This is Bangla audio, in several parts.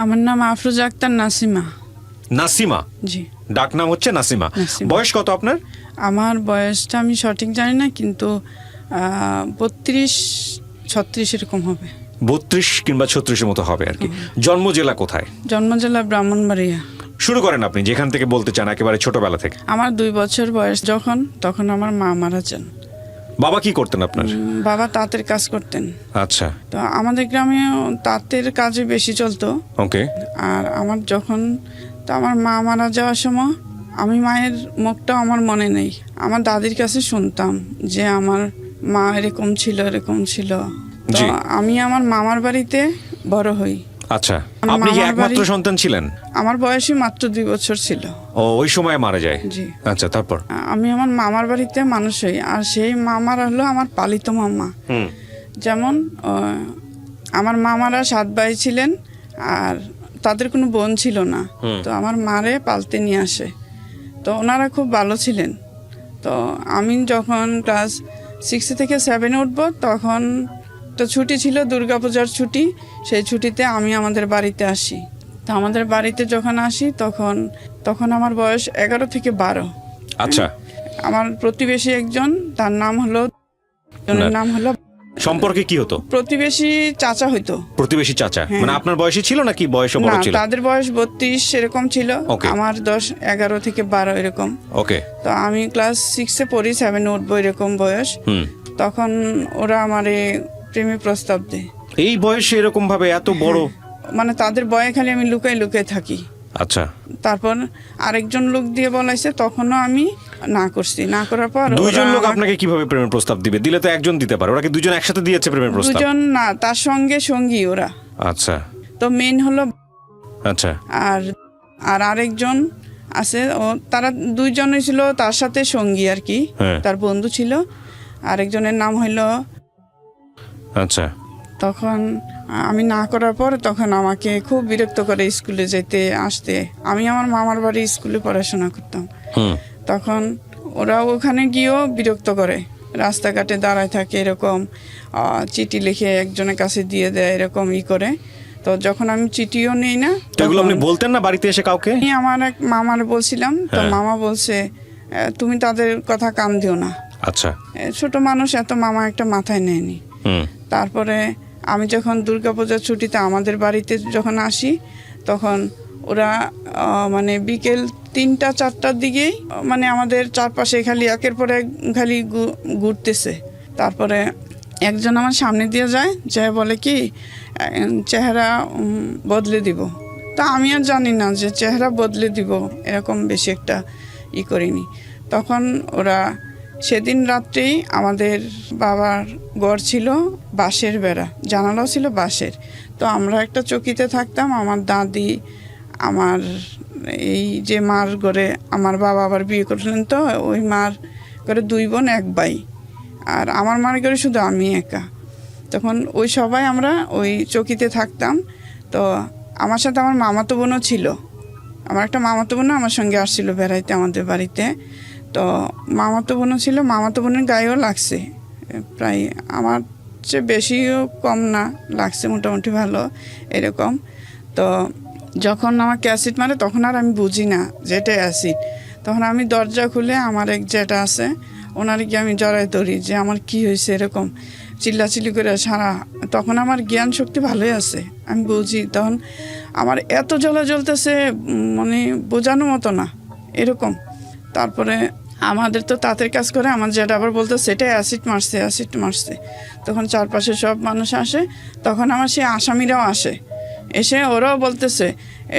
আমার নাম আফরোজা আক্তার নাসিমা। নাসিমা? জি। ডাক নাম হচ্ছে নাসিমা। বয়স কত আপনার? আমার বয়সটা আমি সঠিক জানি না, কিন্তু 32-36 এরকম হবে। 32 কিংবা 36 মতো হবে আর কি। জন্ম জেলা কোথায়? জন্ম জেলা ব্রাহ্মণবাড়িয়া। শুরু করেন আপনি যেখান থেকে বলতে চান, একেবারে ছোটবেলা থেকে। আমার 2 বছর বয়স তখন আমার মা মারা যান। বাবা কি করতেন আপনার? বাবা তাঁতের কাজ করতেন। আচ্ছা। তো আমাদের গ্রামে তাঁতের কাজে বেশি চলতো। ওকে। আর আমার আমার মা মারা যাওয়ার সময় আমি মায়ের মুখটাও আমার মনে নেই। আমার দাদির কাছে শুনতাম যে আমার মা এরকম ছিল। তো আমি আমার মামার বাড়িতে বড় হই। আচ্ছা, আপনি কি একমাত্র সন্তান ছিলেন? আমার বয়সই মাত্র 2 বছর ছিল। ও, ওই সময় মারা যায়? জি। আচ্ছা, তারপর? আমি আমার মামার বাড়িতে মানুষ হই, আর সেই মামার হলো আমার পালিত মামা। যেমন আমার মামারা 7 ভাই ছিলেন, আর তাদের কোনো বোন ছিল না। তো আমার মারে পালতে নিয়ে আসে। তো ওনারা খুব ভালো ছিলেন। তো আমি যখন ক্লাস 6 থেকে 7 উঠবো, তখন তো ছুটি ছিল, দুর্গাপূজার ছুটি। সেই ছুটিতে আমি আমাদের বাড়িতে আসি। তো আমাদের বাড়িতে যখন আসি তখন আমার বয়স 11 থেকে 12। আচ্ছা। আমার প্রতিবেশী একজন, তার নাম হলো সম্পর্কে কি হতো? প্রতিবেশী চাচা হইতো। প্রতিবেশী চাচা মানে আপনার বয়সী ছিল নাকি বয়স বড় ছিল? তাদের বয়স 32 এরকম ছিল। আমার 10, 11 থেকে 12 এরকম। ওকে। তো আমি ক্লাস 6-এ পড়ি, 7-এ উঠবো এরকম বয়স। তখন ওরা আমারে প্রেমে প্রস্তাব দেয়। এই বয়সে এরকম ভাবে এত বড়? মানে তাদের ভয়ে খালি আমি লুকাই থাকি। আচ্ছা। তারপর আরেকজন লোক দিয়ে বলাইছে, তখনও আমি না করছি। না করার পর দুইজন লোক আপনাকে কিভাবে প্রেমের প্রস্তাব দিবে? দিলে তো একজন দিতে পারে, ওরা কি দুজন একসাথে দিয়েছে প্রেমের প্রস্তাব? দুজন না, তার সঙ্গে সঙ্গী ওরা। আচ্ছা। তো মেন হলো। আচ্ছা। আর আরেকজন আছে, তারা 2 জনই ছিল তার সাথে সঙ্গী আর কি, তার বন্ধু ছিল। আরেকজনের নাম হইলো। আচ্ছা। তখন আমি না করার পর তখন আমাকে খুব বিরক্ত করে স্কুলে যেতে আসতে। আমি আমার মামার বাড়ি স্কুলে পড়াশোনা করতাম। তখন ওরা ওখানে গিয়েও বিরক্ত করে, রাস্তাঘাটে দাঁড়ায় থাকে এরকম, চিঠি লিখে একজনের কাছে দিয়ে দেয় এরকম করে। তো যখন আমি চিঠিও নেই না, এগুলো আপনি বলতেন না বাড়িতে এসে কাউকে? আমি আমার এক মামার বলছিলাম, তো মামা বলছে তুমি তাদের কথা কান দিও না। আচ্ছা। ছোট মানুষ, এত মামা একটা মাথায় নেয়নি। তারপরে আমি যখন দুর্গাপূজার ছুটিতে আমাদের বাড়িতে যখন আসি, তখন ওরা মানে বিকেল 3টা-4টার দিকেই মানে আমাদের চারপাশে খালি একের পর এক খালি ঘুরতেছে। তারপরে একজন আমার সামনে দিয়ে যায়, বলে কি চেহারা বদলে দিব। তা আমি আর জানি না যে চেহারা বদলে দিব, এরকম বেশি একটা করিনি। তখন ওরা সেদিন রাত্রেই, আমাদের বাবার ঘর ছিল বাঁশের বেড়া, জানালাও ছিল বাঁশের। তো আমরা একটা চকিতে থাকতাম। আমার দাদি, আমার এই যে মার ঘরে আমার বাবা আবার বিয়ে করলেন, তো ওই মার ঘরে 2 বোন 1 ভাই, আর আমার মার ঘরে শুধু আমি একা। তখন ওই সবাই আমরা ওই চকিতে থাকতাম। তো আমার সাথে আমার মামাতো বোনও ছিল। আমার একটা মামাতো বোন আমার সঙ্গে আসছিল বেড়াইতে আমাদের বাড়িতে। তো মামাতো বোনও ছিল, মামাতো বোনের গায়েও লাগছে প্রায় আমার চেয়ে বেশিও কম না, লাগছে মোটামুটি ভালো এরকম। তো যখন আমাকে অ্যাসিড মারে, তখন আর আমি বুঝি না যে এটা অ্যাসিড। তখন আমি দরজা খুলে আমার এক যেটা আছে ওনার গিয়ে আমি জড়াই ধরি যে আমার কি হয়েছে, এরকম চিল্লাচিল্লি করে সারা। তখন আমার জ্ঞান শক্তি ভালোই আছে, আমি বুঝি। তখন আমার এত জ্বলতেছে, মানে বোঝানোর মতো না এরকম। তারপরে আমাদের তো তাঁতের কাজ করে, আমার যেটা আবার বলতো সেটা অ্যাসিড মারছে। তখন চারপাশে সব মানুষ আসে, তখন আমার সেই আসামিরাও আসে, এসে ওরাও বলতেছে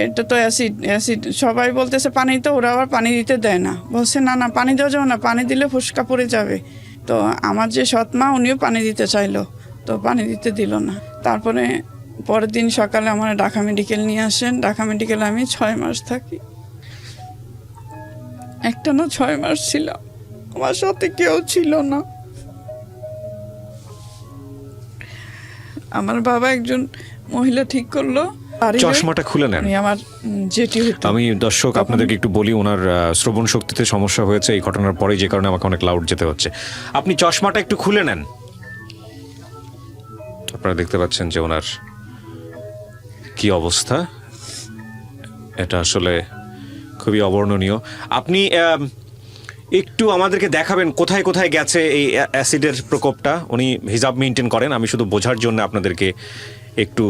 এটা তো অ্যাসিড। সবাই বলতেছে পানি, তো ওরা আবার পানি দিতে দেয় না, বলছে না পানি দেওয়া যাবে না, পানি দিলে ফুসকা পড়ে যাবে। তো আমার যে সৎমা, উনিও পানি দিতে চাইলো, তো পানি দিতে দিল না। তারপরে পরের দিন সকালে আমার ঢাকা মেডিকেল নিয়ে আসেন। ঢাকা মেডিকেলে আমি 6 মাস থাকি। একটা না 6 মাস ছিলাম, আমার সাথে কেউ ছিল না। আমার বাবা একজন মহিলা ঠিক করলো। চশমাটা খুলে নেন। আমার যেটি হতো, আমি দর্শক আপনাদেরকে একটু বলি, ওনার শ্রবণ শক্তিতে সমস্যা হয়েছে এই ঘটনার পরে, যে কারণে আমাকে অনেক লাউড যেতে হচ্ছে। আপনি চশমাটা একটু খুলে নেন। আপনারা দেখতে পাচ্ছেন যে ওনার কি অবস্থা, এটা আসলে খুবই অবর্ণনীয়। আপনি একটু আমাদেরকে দেখাবেন কোথায় কোথায় গেছে এই অ্যাসিডের প্রকোপটা? উনি হিসাব মেনটেন করেন, আমি শুধু বোঝার জন্য আপনাদেরকে একটু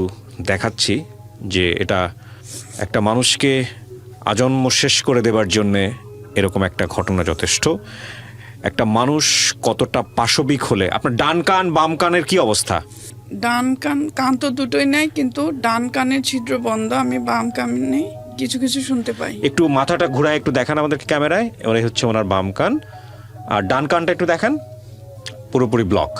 দেখাচ্ছি যে এটা একটা মানুষকে আজন্ম শেষ করে দেবার জন্যে এরকম একটা ঘটনা যথেষ্ট। একটা মানুষ কতটা পাশবিক হলে, আপনার ডান কান বাম কানের কি অবস্থা? ডান কান তো দুটোই নেই, কিন্তু ডান কানের ছিদ্র বন্ধ, আমি বাম কানে কিছু কিছু শুনতে পাই। একটু মাথাটা ঘুরায় একটু দেখান আমাদেরকে ক্যামেরায়। ওরাই হচ্ছে ওনার বাম কান, আর ডান কানটা একটু দেখান, পুরোপুরি ব্লক।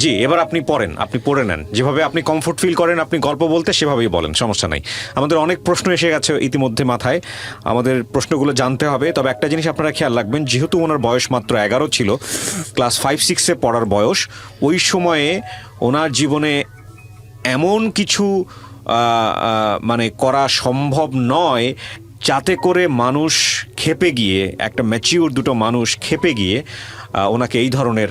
জি, এবার আপনি পড়েন, আপনি পড়ে নেন, যেভাবে আপনি কমফোর্ট ফিল করেন আপনি গল্প বলতে সেভাবেই বলেন, সমস্যা নাই। আমাদের অনেক প্রশ্ন এসে গেছে ইতিমধ্যে মাথায়, আমাদের প্রশ্নগুলো জানতে হবে। তবে একটা জিনিস আপনারা খেয়াল রাখবেন, যেহেতু ওনার বয়স মাত্র 11 ছিল, ক্লাস 5-6-এ পড়ার বয়স, ওই সময়ে ওনার জীবনে এমন কিছু মানে করা সম্ভব নয় যাতে করে মানুষ ক্ষেপে গিয়ে, একটা ম্যাচিউর দুটো মানুষ ক্ষেপে গিয়ে ওনাকে এই ধরনের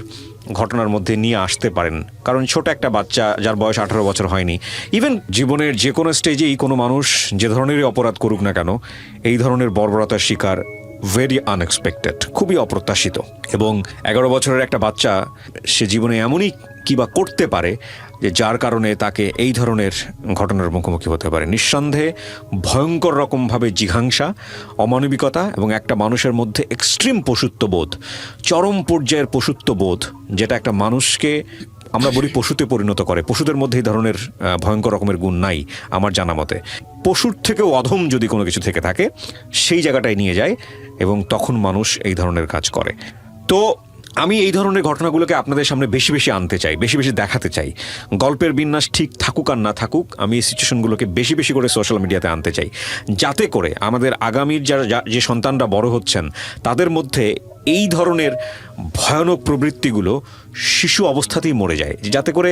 ঘটনার মধ্যে নিয়ে আসতে পারেন। কারণ ছোট একটা বাচ্চা যার বয়স 18 বছর হয়নি, ইভেন জীবনের যে কোনো স্টেজেই কোনো মানুষ যে ধরনেরই অপরাধ করুক না কেন, এই ধরনের বর্বরতার শিকার ভেরি আনএক্সপেক্টেড, খুবই অপ্রত্যাশিত। এবং 11 বছরের একটা বাচ্চা, সে জীবনে এমনই কিবা করতে পারে যে যার কারণে তাকে এই ধরনের ঘটনার মুখোমুখি হতে পারে। নিঃসন্দেহে ভয়ঙ্কর রকমভাবে জিঘাংসা, অমানবিকতা এবং একটা মানুষের মধ্যে এক্সট্রিম পশুত্ববোধ, চরম পর্যায়ের পশুত্ববোধ, যেটা একটা মানুষকে আমরা বলি পশুতে পরিণত করে। পশুদের মধ্যে এই ধরনের ভয়ঙ্কর রকমের গুণ নাই আমার জানা মতে। পশুর থেকেও অধম যদি কোনো কিছু থেকে থাকে, সেই জায়গাটায় নিয়ে যায় এবং তখন মানুষ এই ধরনের কাজ করে। তো আমি এই ধরনের ঘটনাগুলোকে আপনাদের সামনে বেশি বেশি আনতে চাই, বেশি বেশি দেখাতে চাই। গল্পের বিন্যাস ঠিক থাকুক আর না থাকুক, আমি এই সিচুয়েশনগুলোকে বেশি বেশি করে সোশ্যাল মিডিয়াতে আনতে চাই, যাতে করে আমাদের আগামীর যে সন্তানরা বড় হচ্ছেন তাদের মধ্যে এই ধরনের ভয়ানক প্রবৃত্তিগুলো শিশু অবস্থাতেই মরে যায়, যাতে করে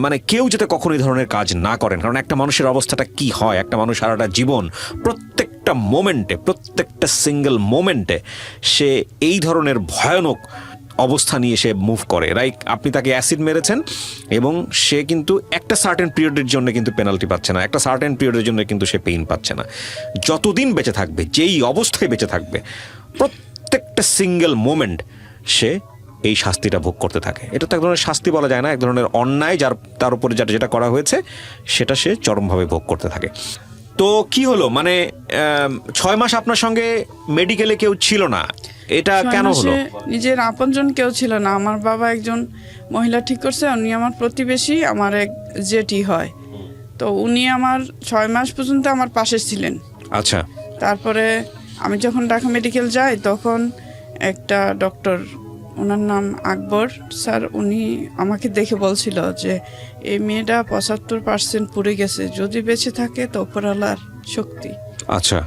মানে কেউ যাতে কখনো এই ধরনের কাজ না করেন। কারণ একটা মানুষের অবস্থাটা কি হয়, একটা মানুষ সারাটা জীবন প্রত্যেকটা মোমেন্টে, প্রত্যেকটা সিঙ্গেল মোমেন্টে সে এই ধরনের ভয়ানক অবস্থা নিয়ে সে মুভ করে। রাইট, আপনি তাকে অ্যাসিড মেরেছেন এবং সে কিন্তু একটা সার্টেন পিরিয়ডের জন্য কিন্তু পেনাল্টি পাচ্ছে না, একটা সার্টেন পিরিয়ডের জন্য কিন্তু সে পেইন পাচ্ছে না। যতদিন বেঁচে থাকবে, যেই অবস্থায় বেঁচে থাকবে, প্রত্যেকটা সিঙ্গেল মোমেন্ট সে এই শাস্তিটা ভোগ করতে থাকে। এটা তো এক ধরনের শাস্তি বলা যায় না, এক ধরনের অন্যায়, যার তার উপরে যেটা করা হয়েছে সেটা সে চরমভাবে ভোগ করতে থাকে। তো কি হলো, মানে 6 মাস আপনার সঙ্গে মেডিকেলে কেউ ছিল না, এটা কেন হলো? নিজের আপনজন কেউ ছিল না। আমার বাবা একজন মহিলা ঠিক করছে, উনি আমার প্রতিবেশী, আমার এক জেঠি হয়। তো উনি আমার 6 মাস পর্যন্ত আমার পাশে ছিলেন। আচ্ছা। তারপরে আমি যখন ঢাকা মেডিকেল যাই, তখন একটা ডক্টর, ওনার নাম আকবর স্যার, উনি আমাকে দেখে বলছিল যে এই মেয়েটা 75% পুড়ে গেছে, যদি বেঁচে থাকে তো উপরওয়ালার শক্তি। আচ্ছা।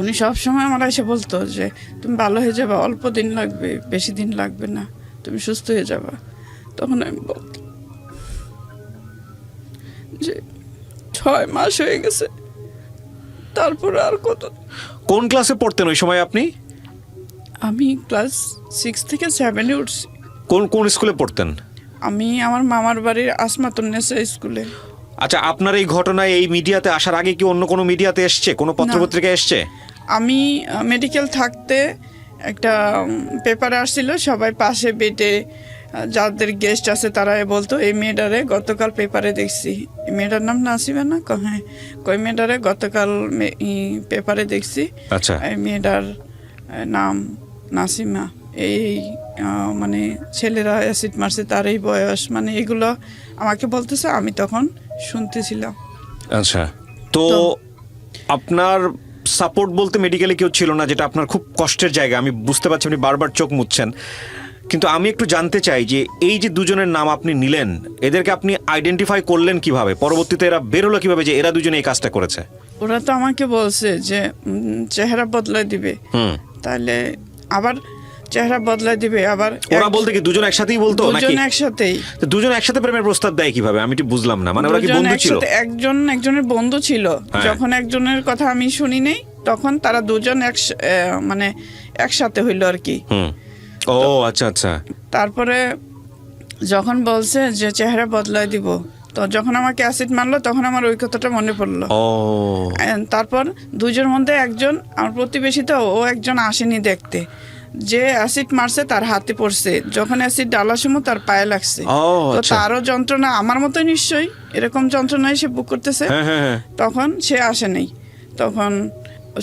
উনি সবসময় আমার এসে বলতো যে তুমি ভালো হয়ে যাবে, অল্প দিন লাগবে, বেশি দিন লাগবে না, তুমি সুস্থ হয়ে যাবে। তখন আমি বলতাম যে 6 মাস হয়ে গেছে, তারপর আর কত। কোন ক্লাসে পড়তেন ওই সময় আপনি? আমি ক্লাস 6 থেকে 7-এ উঠছি। কোন স্কুলে পড়তেন? আমি আমার মামার বাড়ির আসমাতুন্নেসা স্কুলে। আচ্ছা, আপনার এই ঘটনায় এই মিডিয়াতে আসার আগে কি অন্য কোনো মিডিয়াতে এসছে, কোনো পত্রপত্রিকা এসছে? আমি মেডিকেল থাকতে একটা পেপারে আসছিল, সবাই পাশে বেটে যাদের গেস্ট আছে তারা বলতো এই মেয়েটারে গতকাল পেপারে দেখছি। এই মেয়েটার নাম নাসিমা না? হ্যাঁ, কই মেয়েটারে গতকাল পেপারে দেখছি। আচ্ছা। এই মেয়েটার নাম নাসিমা, এই মানে ছেলেরা অ্যাসিড মারছে, তার এই বয়স, মানে এগুলো আমাকে বলতেছে, আমি তখন শুনতেছিলাম। আচ্ছা, তো আপনার সাপোর্ট বলতে মেডিকেলে কেউ ছিল না, যেটা আপনার খুব কষ্টের জায়গা। আমি বুঝতে পারছি আপনি বারবার চোখ মুছছেন, কিন্তু আমি একটু জানতে চাই যে এই যে দুজনের নাম আপনি নিলেন, এদেরকে আপনি আইডেন্টিফাই করলেন কিভাবে? পরবর্তীতে এরা বের হলো কিভাবে যে এরা দুজনে এই কাজটা করেছে? ওরা তো আমাকে বলছে যে চেহারা বদলায় দিবে, তাহলে আবার চেহারা বদলায় দিবে। আবার ওরা বলতে কি দুজন একসাথেই বলতো নাকি? দুজন একসাথেই। তো দুজন একসাথে প্রেমের প্রস্তাব দেয় কিভাবে, আমি ঠিক বুঝলাম না। মানে ওরা কি বন্ধু ছিল? একজনের বন্ধু ছিল। যখন একজনের কথা আমি শুনি নাই, তখন তারা দুজন মানে একসাথে হইলো আর কি। ও আচ্ছা আচ্ছা। তারপরে যখন বলছে যে চেহারা বদলায় দিব, তো যখন আমাকে অ্যাসিড মারলো তখন আমার ওই কথাটা মনে পড়লো। ও তারপর দুইজনের মধ্যে একজন আমার প্রতিবেশী, তো ও একজন আসেনি দেখতে, যে অ্যাসিড মারছে তার হাতে পড়ছে, যখন অ্যাসিড ডালার সময় তার পায়ে লাগছে। ও তো আচ্ছা। তারও যন্ত্রণা আমার মতোই নিশ্চয়ই এরকম যন্ত্রণায় সে বুক করতেছে। হ্যাঁ হ্যাঁ হ্যাঁ। তখন সে আসেনি। তখন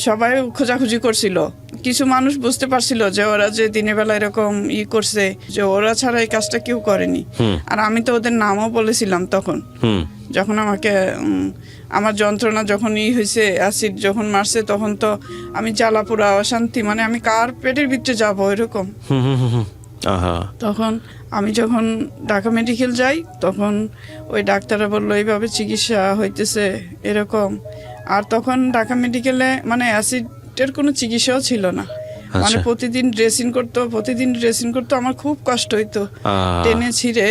সবাই খোঁজাখুঁজি করছিল, কিছু মানুষ বুঝতে পারছিল যে ওরা যে দিনের বেলা এরকম করছে, যে ওরা ছাড়া এই কাজটা কেউ করেনি। আর আমি তো ওদের নামও বলেছিলাম তখন, যখন আমাকে আমার যন্ত্রণা যখন হয়েছে, অ্যাসিড যখন মারছে, তখন তো আমি জ্বালাপোড়া অশান্তি, মানে আমি কার পেটের ভিতরে যাবো এরকম। তখন আমি যখন ঢাকা মেডিকেল যাই, তখন ওই ডাক্তাররা বললো এইভাবে চিকিৎসা হইতেছে এরকম। আর তখন ঢাকা মেডিকেলে মানে অ্যাসিডের কোনো চিকিৎসাও ছিল না, মানে প্রতিদিন ড্রেসিং করতো, আমার খুব কষ্ট হইতো টেনে ছিঁড়ে।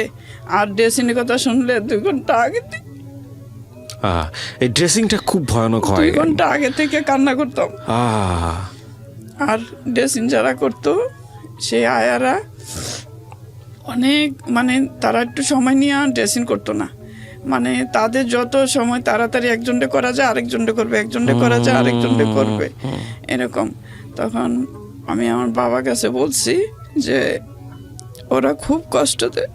আর ড্রেসিংয়ের কথা শুনলে 2 ঘন্টা আগে এই ড্রেসিংটা খুব ভয়ানক হয়। 2 ঘন্টা আগে থেকে কান্না করতাম। আর ড্রেসিং যারা করতো সেই আয়ারা অনেক, মানে তারা একটু সময় নিয়ে ড্রেসিং করতো না, মানে তাদের যত সময় তাড়াতাড়ি একজনটা করা যায় আরেকজনটা করবে, একজনটা করা যায় আরেকজনটা করবে এরকম। তখন আমি আমার বাবার কাছে বলছি যে ওরা খুব কষ্ট দেয়।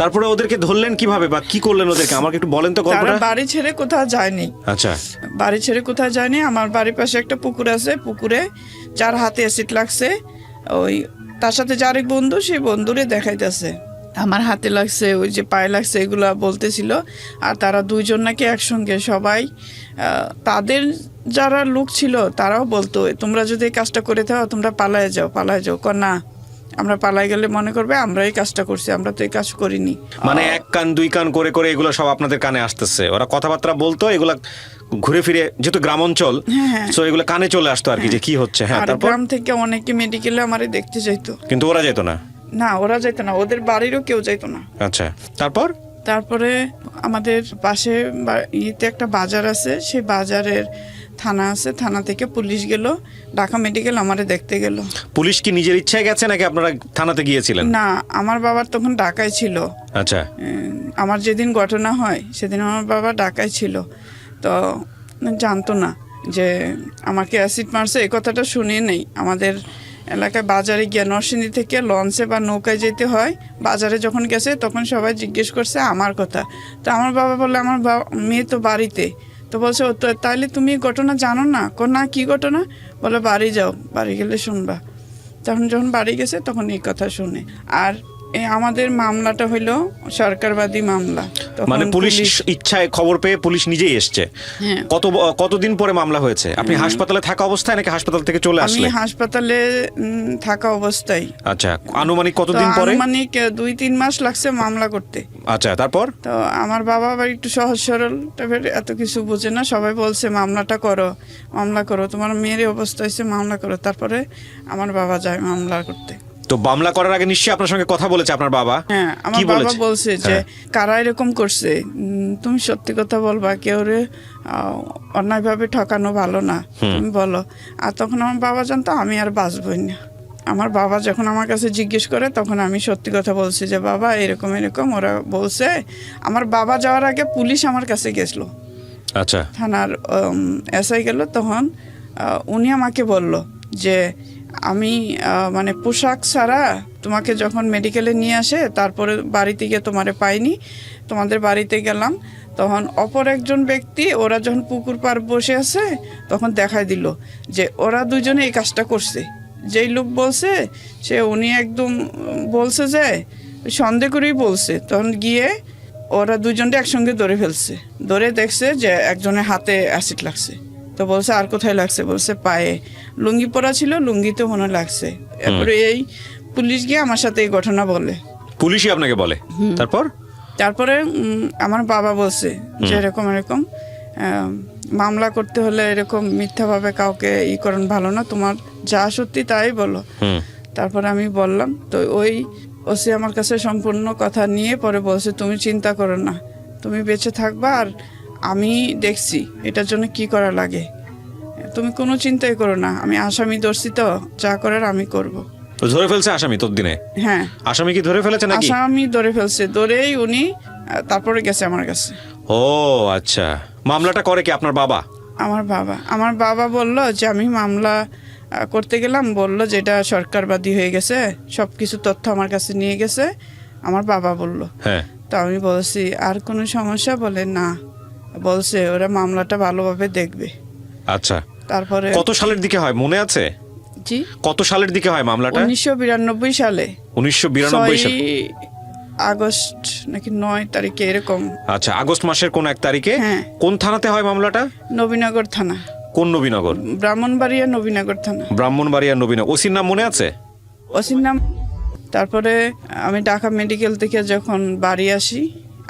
তারপরে ওদেরকে ধরলেন কিভাবে বা কি করলেন ওদেরকে, আমাকে একটু বলেন তো তারা গল্পটা। বাড়ি ছেড়ে কোথাও যায়নি। আচ্ছা। বাড়ি ছেড়ে কোথাও যায়নি। আমার বাড়ির পাশে একটা পুকুর আছে, পুকুরে যার হাতে অ্যাসিড লাগছে, ওই তার সাথে যার এক বন্ধু, সেই বন্ধুরে দেখাইতেছে আমার হাতে লাগছে, ওই যে পায়ে লাগছে, এগুলা বলতেছিল। আর তারা 2 জন নাকি একসঙ্গে সবাই, তাদের যারা লোক ছিল তারাও বলতো তোমরা যদি এই কাজটা করে থাকো তোমরা পালায় যাও। না, আমরা পালাই গেলে মনে করবে আমরা এই কাজটা করছি, আমরা তো এই কাজ করিনি। মানে 1 কান 2 কান করে করে এগুলো সব আপনাদের কানে আসতেছে, ওরা কথাবার্তা বলতো, এগুলা ঘুরে ফিরে, যেহেতু গ্রাম অঞ্চল, সো এগুলো কানে চলে আসতো আর কি, যে কি হচ্ছে। হ্যাঁ, আর গ্রাম থেকে অনেকে মেডিকেলে আমারে দেখতে যাইতো, কিন্তু ওরা যেত না। না, ওরা যাইতো না, ওদের বাড়িরও কেউ যাইতো না। আচ্ছা, তারপরে আমাদের পাশে ইতে একটা বাজার আছে, সেই বাজারের থানা আছে, থানা থেকে পুলিশ গেল, ঢাকা মেডিকেল আমারে দেখতে গেল। পুলিশ কি নিজের ইচ্ছায় গেছে নাকি আপনারা থানাতে গিয়েছিলেন? না, আমার বাবার তখন ঢাকায় ছিল। আচ্ছা। আমার যেদিন ঘটনা হয় সেদিন আমার বাবা ঢাকায় ছিল, তো জানতো না যে আমাকে অ্যাসিড মারছে, এই কথাটা শুনে নেই। আমাদের এলাকায় বাজারে গিয়ে নরসিংদী থেকে লঞ্চে বা নৌকায় যেতে হয়, বাজারে যখন গেছে তখন সবাই জিজ্ঞেস করছে আমার কথা। তো আমার বাবা বললে আমার মেয়ে তো বাড়িতে। তো বলছে ও তো, তাহলে তুমি ঘটনা জানো না? না, কি ঘটনা? বলে বাড়ি যাও, বাড়ি গেলে শুনবা। তখন যখন বাড়ি গেছে তখন এই কথা শুনে। আর আমাদের মামলাটা হইলো সরকারবাদী মামলা। মানে পুলিশ ইচ্ছায় খবর পেয়ে পুলিশ নিজেই এসছে। হ্যাঁ। কতদিন পরে মামলা হয়েছে? আপনি হাসপাতালে থাকা অবস্থায় নাকি হাসপাতাল থেকে চলে আসলেন? আমি হাসপাতালে থাকা অবস্থায়। আচ্ছা, আনুমানিক কতদিন পরে? আনুমানিক 2-3 মাস লাগছে মামলা করতে। আচ্ছা, তারপর? তো আমার বাবা আবার একটু সহজ সরল, এত কিছু বোঝে না, সবাই বলছে মামলা করো, তোমার মেয়ের অবস্থা হয়েছে, মামলা করো। তারপরে আমার বাবা যায় মামলা করতে। তো মামলা করার আগে নিশ্চয়ই আপনার সঙ্গে কথা বলেছে আপনার বাবা? হ্যাঁ, আমার বাবা বলছে যে কারা এরকম করছে, তুমি সত্যি কথা বলবা, কেউ রে অন্যায়ভাবে ঠকানো ভালো না, তুমি বলো। আর তখন আমার বাবা জানতো আমি আর বাঁচবই না। আমার বাবা যখন আমার কাছে জিজ্ঞেস করে তখন আমি সত্যি কথা বলছি যে বাবা এরকম ওরা বলছে। আমার বাবা যাওয়ার আগে পুলিশ আমার কাছে গেছিল। আচ্ছা। থানার এসআই গেল, তখন উনি আমাকে বলল যে আমি মানে পোশাক ছাড়া তোমাকে যখন মেডিকেলে নিয়ে আসে, তারপরে বাড়িতে গিয়ে তোমারে পাইনি, তোমাদের বাড়িতে গেলাম, তখন অপর একজন ব্যক্তি, ওরা যখন পুকুর পার বসে আছে তখন দেখাই দিল যে ওরা 2 জনে এই কাজটা করছে। যেই লোক বলছে উনি একদম বলছে যে সন্দেহ করেই বলছে। তখন গিয়ে ওরা 2 জনটা একসঙ্গে ধরে ফেলছে, ধরে দেখছে যে একজনের হাতে অ্যাসিড লাগছে। তো বলছে আর কোথায় লাগছে? বলছে পায়ে, লুঙ্গি পরা ছিল, লুঙ্গিতে মনে লাগছে। এরপরে এই পুলিশ গিয়ে আমার সাথে এই ঘটনা বলে। পুলিশই আপনাকে বলে? তারপরে আমার বাবা বলছে যে এরকম মামলা করতে হলে এরকম মিথ্যাভাবে কাউকে করেন ভালো না, তোমার যা সত্যি তাই বলো। তারপরে আমি বললাম, তো ওই ওসি আমার কাছে সম্পূর্ণ কথা নিয়ে পরে বলছে তুমি চিন্তা করো না, তুমি বেঁচে থাকবা, আর আমি দেখছি এটার জন্য কি করা লাগে, তুমি কোনো চিন্তাই করো না, আমি আসামি ধরছি, তো যা করার আমি করব। ধরে ফেলছে আসামি তোর দিনে? হ্যাঁ। আসামি কি ধরে ফেলেছে নাকি? আসামি ধরে ফেলছে, ধরেই উনি তারপরে গেছে আমার কাছে। ও আচ্ছা, মামলাটা করে কি আপনার বাবা? আমার বাবা বলল যে আমি মামলা করতে গেলাম, বলল যে এটা সরকারবাদী হয়ে গেছে, সব কিছু তথ্য আমার কাছে নিয়ে গেছে, আমার বাবা বলল। হ্যাঁ, তো আমি বলছি আর কোনো সমস্যা, বলে না, বলছে ওরা মামলাটা ভালোভাবে দেখবে। আচ্ছা, তারপরে কত সালের দিকে হয় মনে আছে? জি, কত সালের দিকে হয় মামলাটা? 1992 সালে, 1992 সালে। 6 আগস্ট নাকি 9 তারিখে এরকম। আচ্ছা, আগস্ট মাসের কোন 1 তারিখে? হ্যাঁ। কোন থানাতে হয় মামলাটা? নবীনগর থানা। কোন নবীনগর? ব্রাহ্মণবাড়িয়া নবীনগর থানা। ব্রাহ্মণবাড়িয়া নবীনগর। ওসির নাম মনে আছে? ওসির নাম। তারপরে আমি ঢাকা মেডিকেল থেকে যখন বাড়ি আসি,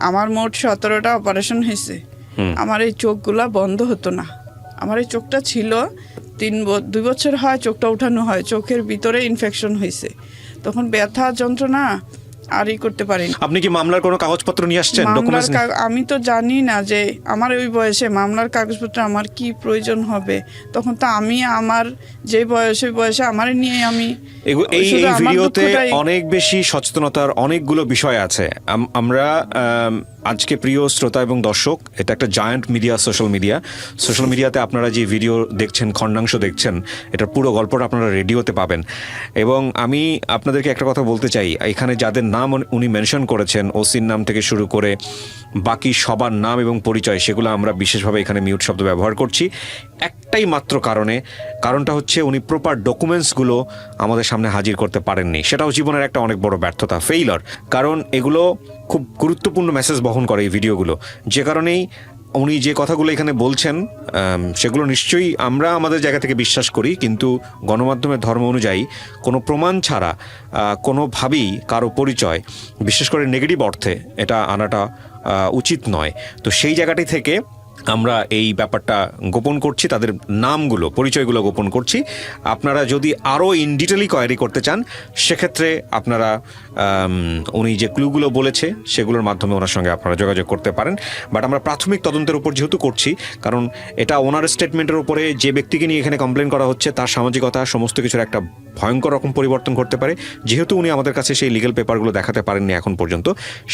আমার মোট 17টা অপারেশন হয়েছে। আমার এই চোখগুলা বন্ধ হতো না। আমার এই চোখটা ছিল 2 বছর হয় চোখটা উঠানো হয়, চোখের ভিতরে ইনফেকশন হয়েছে, তখন ব্যথা যন্ত্রণা আর করতে পারিনি। আপনি কি মামলার কোনো কাগজপত্র নিয়ে আসছেন? ডকুমেন্টস? আমি তো জানি না যে আমার ওই বয়সে মামলার কাগজপত্র আমার কি প্রয়োজন হবে। তখন তো আমি আমার যে বয়সে আমার নিয়ে আমি এই শুধু আমার ভিডিওতে দুঃখটাই- অনেক বেশি সচেতনতার অনেকগুলো বিষয় আছে। আমরা আজকে প্রিয় শ্রোতা এবং দর্শক, এটা একটা জায়ান্ট মিডিয়া, সোশ্যাল মিডিয়াতে আপনারা যে ভিডিও দেখছেন, খণ্ডাংশ দেখছেন, এটার পুরো গল্পটা আপনারা রেডিওতে পাবেন। এবং আমি আপনাদেরকে একটা কথা বলতে চাই, এখানে যাদের নাম উনি মেনশন করেছেন, ওসির নাম থেকে শুরু করে বাকি সবার নাম এবং পরিচয়, সেগুলো আমরা বিশেষভাবে এখানে মিউট শব্দ ব্যবহার করছি একটাই মাত্র কারণটা হচ্ছে উনি প্রপার ডকুমেন্টসগুলো আমাদের সামনে হাজির করতে পারেননি। সেটাও জীবনের একটা অনেক বড় ব্যর্থতা, ফেইলার। কারণ এগুলো খুব গুরুত্বপূর্ণ মেসেজ বহন করে এই ভিডিওগুলো, যে কারণেই উনি যে কথাগুলো এখানে বলছেন সেগুলো নিশ্চয়ই আমরা আমাদের জায়গা থেকে বিশ্বাস করি, কিন্তু গণমাধ্যমের ধর্ম অনুযায়ী কোনো প্রমাণ ছাড়া কোনোভাবেই কারো পরিচয়, বিশেষ করে নেগেটিভ অর্থে, এটা আনাটা উচিত নয়। তো সেই জায়গাটি থেকে আমরা এই ব্যাপারটা গোপন করছি, তাদের নামগুলো, পরিচয়গুলো গোপন করছি। আপনারা যদি আরও ইন ডিটেলি কোয়ারি করতে চান, সেক্ষেত্রে আপনারা উনি যে ক্লুগুলো বলেছে সেগুলোর মাধ্যমে ওনার সঙ্গে আপনারা যোগাযোগ করতে পারেন। বাট আমরা প্রাথমিক তদন্তের উপর যেহেতু করছি, কারণ এটা ওনার স্টেটমেন্টের উপরে যে ব্যক্তিকে নিয়ে এখানে কমপ্লেন করা হচ্ছে, তার সামাজিকতা সমস্ত কিছুর একটা ভয়ঙ্কর রকম পরিবর্তন করতে পারে। যেহেতু উনি আমাদের কাছে সেই লিগ্যাল পেপারগুলো দেখাতে পারেননি এখন পর্যন্ত,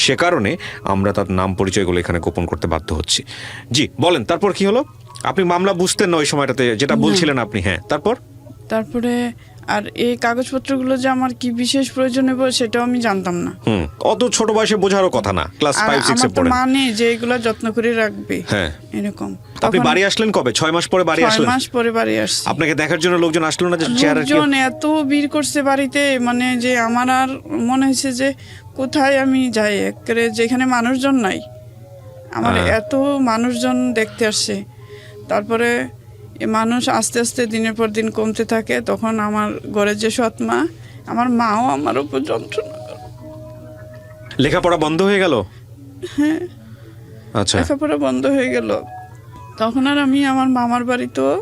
সে কারণে আমরা তার নাম পরিচয়গুলো এখানে গোপন করতে বাধ্য হচ্ছি। জি বলেন, তারপর কি হলো? আপনি মামলা বুঝতেন না ওই সময়টাতে, যেটা বলছিলেন আপনি। হ্যাঁ, তারপরে আর এই কাগজপত্রগুলো যে আমার কি বিশেষ প্রয়োজন হবে সেটাও আমি জানতাম না। অত ছোট বয়সে বোঝারও কথা না, ক্লাস 5-6 এ পড়ে। মানে যে এগুলা যত্ন করে রাখবে, হ্যাঁ, এরকম। আপনি বাড়ি আসলেন কবে? 6 মাস পরে বাড়ি আসলেন? 6 মাস পরে বাড়ি আসছি। আপনাকে দেখার জন্য লোকজন আসলো না? যে লোকজন এত ভিড় করছে বাড়িতে, মানে যে আমার আর মনে হয়েছে যে কোথায় আমি যাই, একেবারে যেখানে মানুষজন নাই, আমার এত মানুষজন দেখতে আসছে। তারপরে মানুষ আস্তে আস্তে দিনের পর দিন কমতে থাকে। তখন আমার ঘরের যে সৎ মা, আমার মাও আমার উপর যন্ত্রণা। লেখাপড়া বন্ধ হয়ে গেল? হ্যাঁ, আচ্ছা, লেখাপড়া বন্ধ হয়ে গেল। তখন আর আমি আমার মামার বাড়িতেও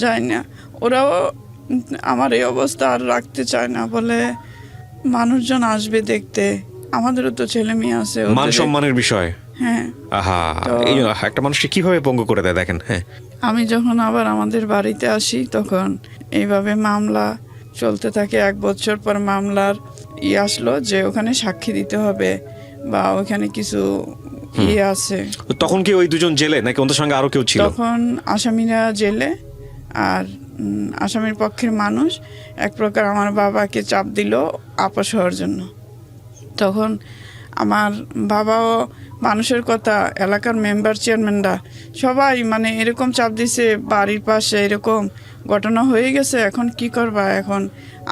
যাই না। ওরাও আমার এই অবস্থা আর রাখতে চায় না, বলে মানুষজন আসবে দেখতে, আমাদেরও তো ছেলে মেয়ে আছে। মান সম্মানের বিষয়। হ্যাঁ, আহা, এই একটা মানুষকে কিভাবে পঙ্গু করে দেয় দেখেন। হ্যাঁ, আমি যখন আবার আমাদের বাড়িতে আসি, তখন এইভাবে মামলা চলতে থাকে। 1 বছর পর মামলার আসলো যে ওখানে সাক্ষী দিতে হবে বা ওখানে কিছু আছে। তখন কি ওই দুজন জেলে নাকি ওদের সঙ্গে আরো কেউ ছিল? তখন আসামিরা জেলে, আর আসামির পক্ষের মানুষ এক প্রকার আমার বাবাকে চাপ দিল আপস হওয়ার জন্য। তখন আমার বাবাও মানুষের কথা, এলাকার মেম্বার চেয়ারম্যানরা সবাই মানে এরকম চাপ দিছে, বাড়ির পাশে এরকম ঘটনা হয়ে গেছে, এখন কি করবা, এখন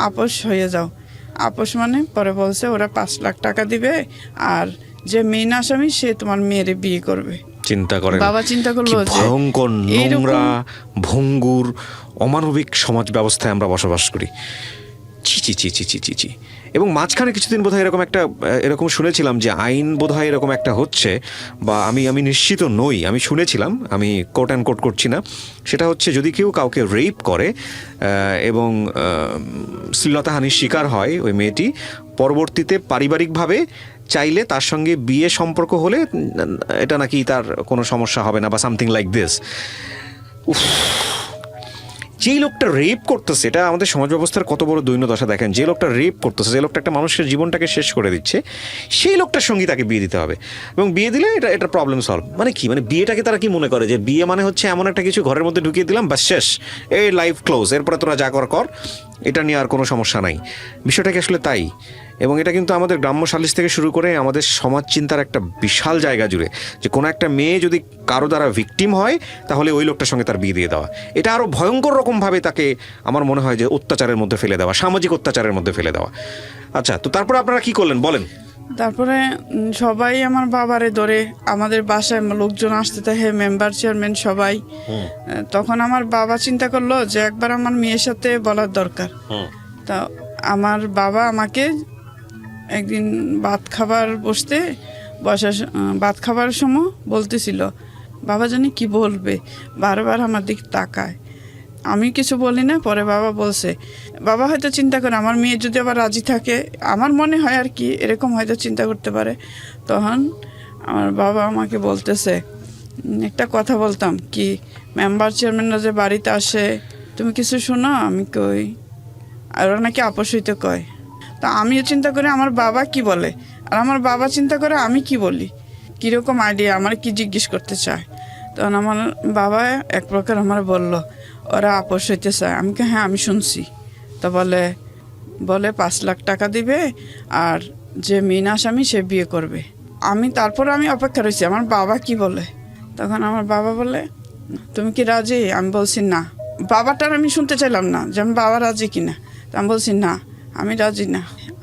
আপস হয়ে যাও। আপস মানে পরে বলছে ওরা 5 লাখ টাকা দিবে, আর যে মেইন আসামি সে তোমার মেয়েরে বিয়ে করবে। চিন্তা করেন, বাবা চিন্তা করলো যে ভয়ঙ্কর, নোংরা, ভঙ্গুর, অমানবিক সমাজ ব্যবস্থায় আমরা বসবাস করি। চি চি চি চি চি চি চি। এবং মাঝখানে কিছুদিন বোধহয় এরকম শুনেছিলাম যে আইন বোধহয় এরকম একটা হচ্ছে, বা আমি নিশ্চিত নই, আমি শুনেছিলাম, আমি কোট অ্যান্ড কোট করছি না। সেটা হচ্ছে যদি কেউ কাউকে রেপ করে এবং শ্লীলতাহানির শিকার হয় ওই মেয়েটি, পরবর্তীতে পারিবারিকভাবে চাইলে তার সঙ্গে বিয়ে সম্পর্ক হলে এটা নাকি তার কোনো সমস্যা হবে না, বা সামথিং লাইক দিস। যেই লোকটা রেপ করতেছে, এটা আমাদের সমাজ ব্যবস্থার কত বড় দৈন্যদশা দেখেন, যে লোকটা রেপ করতেছে, যে লোকটা একটা মানুষের জীবনটাকে শেষ করে দিচ্ছে, সেই লোকটার সঙ্গে তাকে বিয়ে দিতে হবে, এবং বিয়ে দিলে এটা প্রবলেম সলভ। মানে কি, মানে বিয়েটাকে তারা কি মনে করে যে বিয়ে মানে হচ্ছে এমন একটা কিছু ঘরের মধ্যে ঢুকিয়ে দিলাম, বাস শেষ, এই লাইফ ক্লোজ, এরপরে তোরা যা কর কর, এটা নিয়ে আর কোনো সমস্যা নাই। বিষয়টা কি আসলে তাই? এবং এটা কিন্তু আমাদের গ্রাম্য সালিশ থেকে শুরু করে আমাদের সমাজ চিন্তার একটা বিশাল জায়গা জুড়ে, যে কোনো একটা মেয়ে যদি কারো দ্বারা ভিকটিম হয় তাহলে ওই লোকটার সঙ্গে তার বিয়ে দিয়ে দেওয়া, এটা আরও ভয়ঙ্কর রকমভাবে তাকে আমার মনে হয় যে অত্যাচারের মধ্যে ফেলে দেওয়া, সামাজিক অত্যাচারের মধ্যে ফেলে দেওয়া। আচ্ছা, তো তারপরে আপনারা কি করলেন বলেন? তারপরে সবাই আমার বাবারে ধরে, আমাদের বাসায় লোকজন আসতে থাকে, মেম্বার চেয়ারম্যান সবাই। তখন আমার বাবা চিন্তা করলো যে একবার আমার মেয়ের সাথে বলার দরকার। তা আমার বাবা আমাকে একদিন ভাত খাবার ভাত খাবার সময় বলতেছিল, বাবা জানি কি বলবে, বারবার আমার দিক তাকায়। আমি কিছু বলি না, পরে বাবা বলছে, বাবা হয়তো চিন্তা করে আমার মেয়ে যদি আবার রাজি থাকে, আমার মনে হয় আর কি, এরকম হয়তো চিন্তা করতে পারে। তখন আমার বাবা আমাকে বলতেছে, একটা কথা বলতাম কি, মেম্বার চেয়ারম্যানরা যে বাড়িতে আসে, তুমি কিছু শোনো? আমি কই, আর ওরা নাকি আপোষ হইতে কয়। তা আমিও চিন্তা করি আমার বাবা কি বলে, আর আমার বাবা চিন্তা করে আমি কি বলি, কীরকম আইডিয়া, আমার কি জিজ্ঞেস করতে চায়। তখন আমার বাবা এক প্রকার আমার বলল, ওরা আপোষ হইতে চায়। আমি কি, হ্যাঁ আমি শুনছি। তো বলে 5 লাখ টাকা দিবে, আর যে মেন আসামি সে বিয়ে করবে। তারপর আমি অপেক্ষা রয়েছি আমার বাবা কি বলে। তখন আমার বাবা বলে, তুমি কি রাজি? আমি বলছি না। বাবাটার আমি শুনতে চাইলাম না যে আমি বাবা রাজি কিনা। তা আমি বলছি না, আমি রাজি না।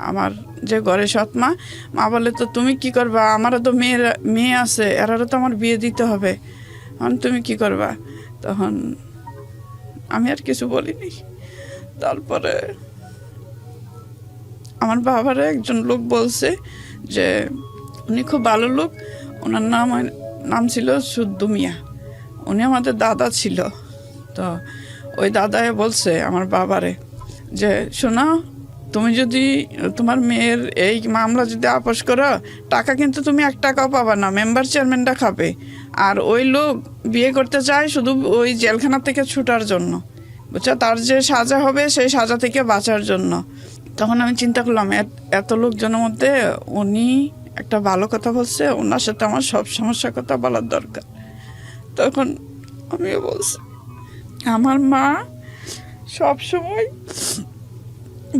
আমার যে ঘরে সৎ মা বলে, তো তুমি কি করবা? আমারও তো মেয়ে আছে, এরারও তো আমার বিয়ে দিতে হবে, এখন তুমি কি করবা? তখন আমি আর কিছু বলিনি। তারপরে আমার বাবারে একজন লোক বলছে যে উনি খুব ভালো লোক, ওনার নাম ছিল সুদ্দু মিয়া, উনি আমাদের দাদা ছিল। তো ওই দাদায় বলছে আমার বাবারে যে, শোনো, তুমি যদি তোমার মেয়ের এই মামলা যদি আপোষ করো, টাকা কিন্তু তুমি 1 টাকাও পাবা না, মেম্বার চেয়ারম্যানটা খাবে। আর ওই লোক বিয়ে করতে চায় শুধু ওই জেলখানা থেকে ছুটার জন্য, বুঝছো, তার যে সাজা হবে সেই সাজা থেকে বাঁচার জন্য। তখন আমি চিন্তা করলাম, এত লোকজনের মধ্যে উনি একটা ভালো কথা বলছে, ওনার সাথে আমার সব সমস্যার কথা বলার দরকার। তখন আমিও বলছি, আমার মা সব সময়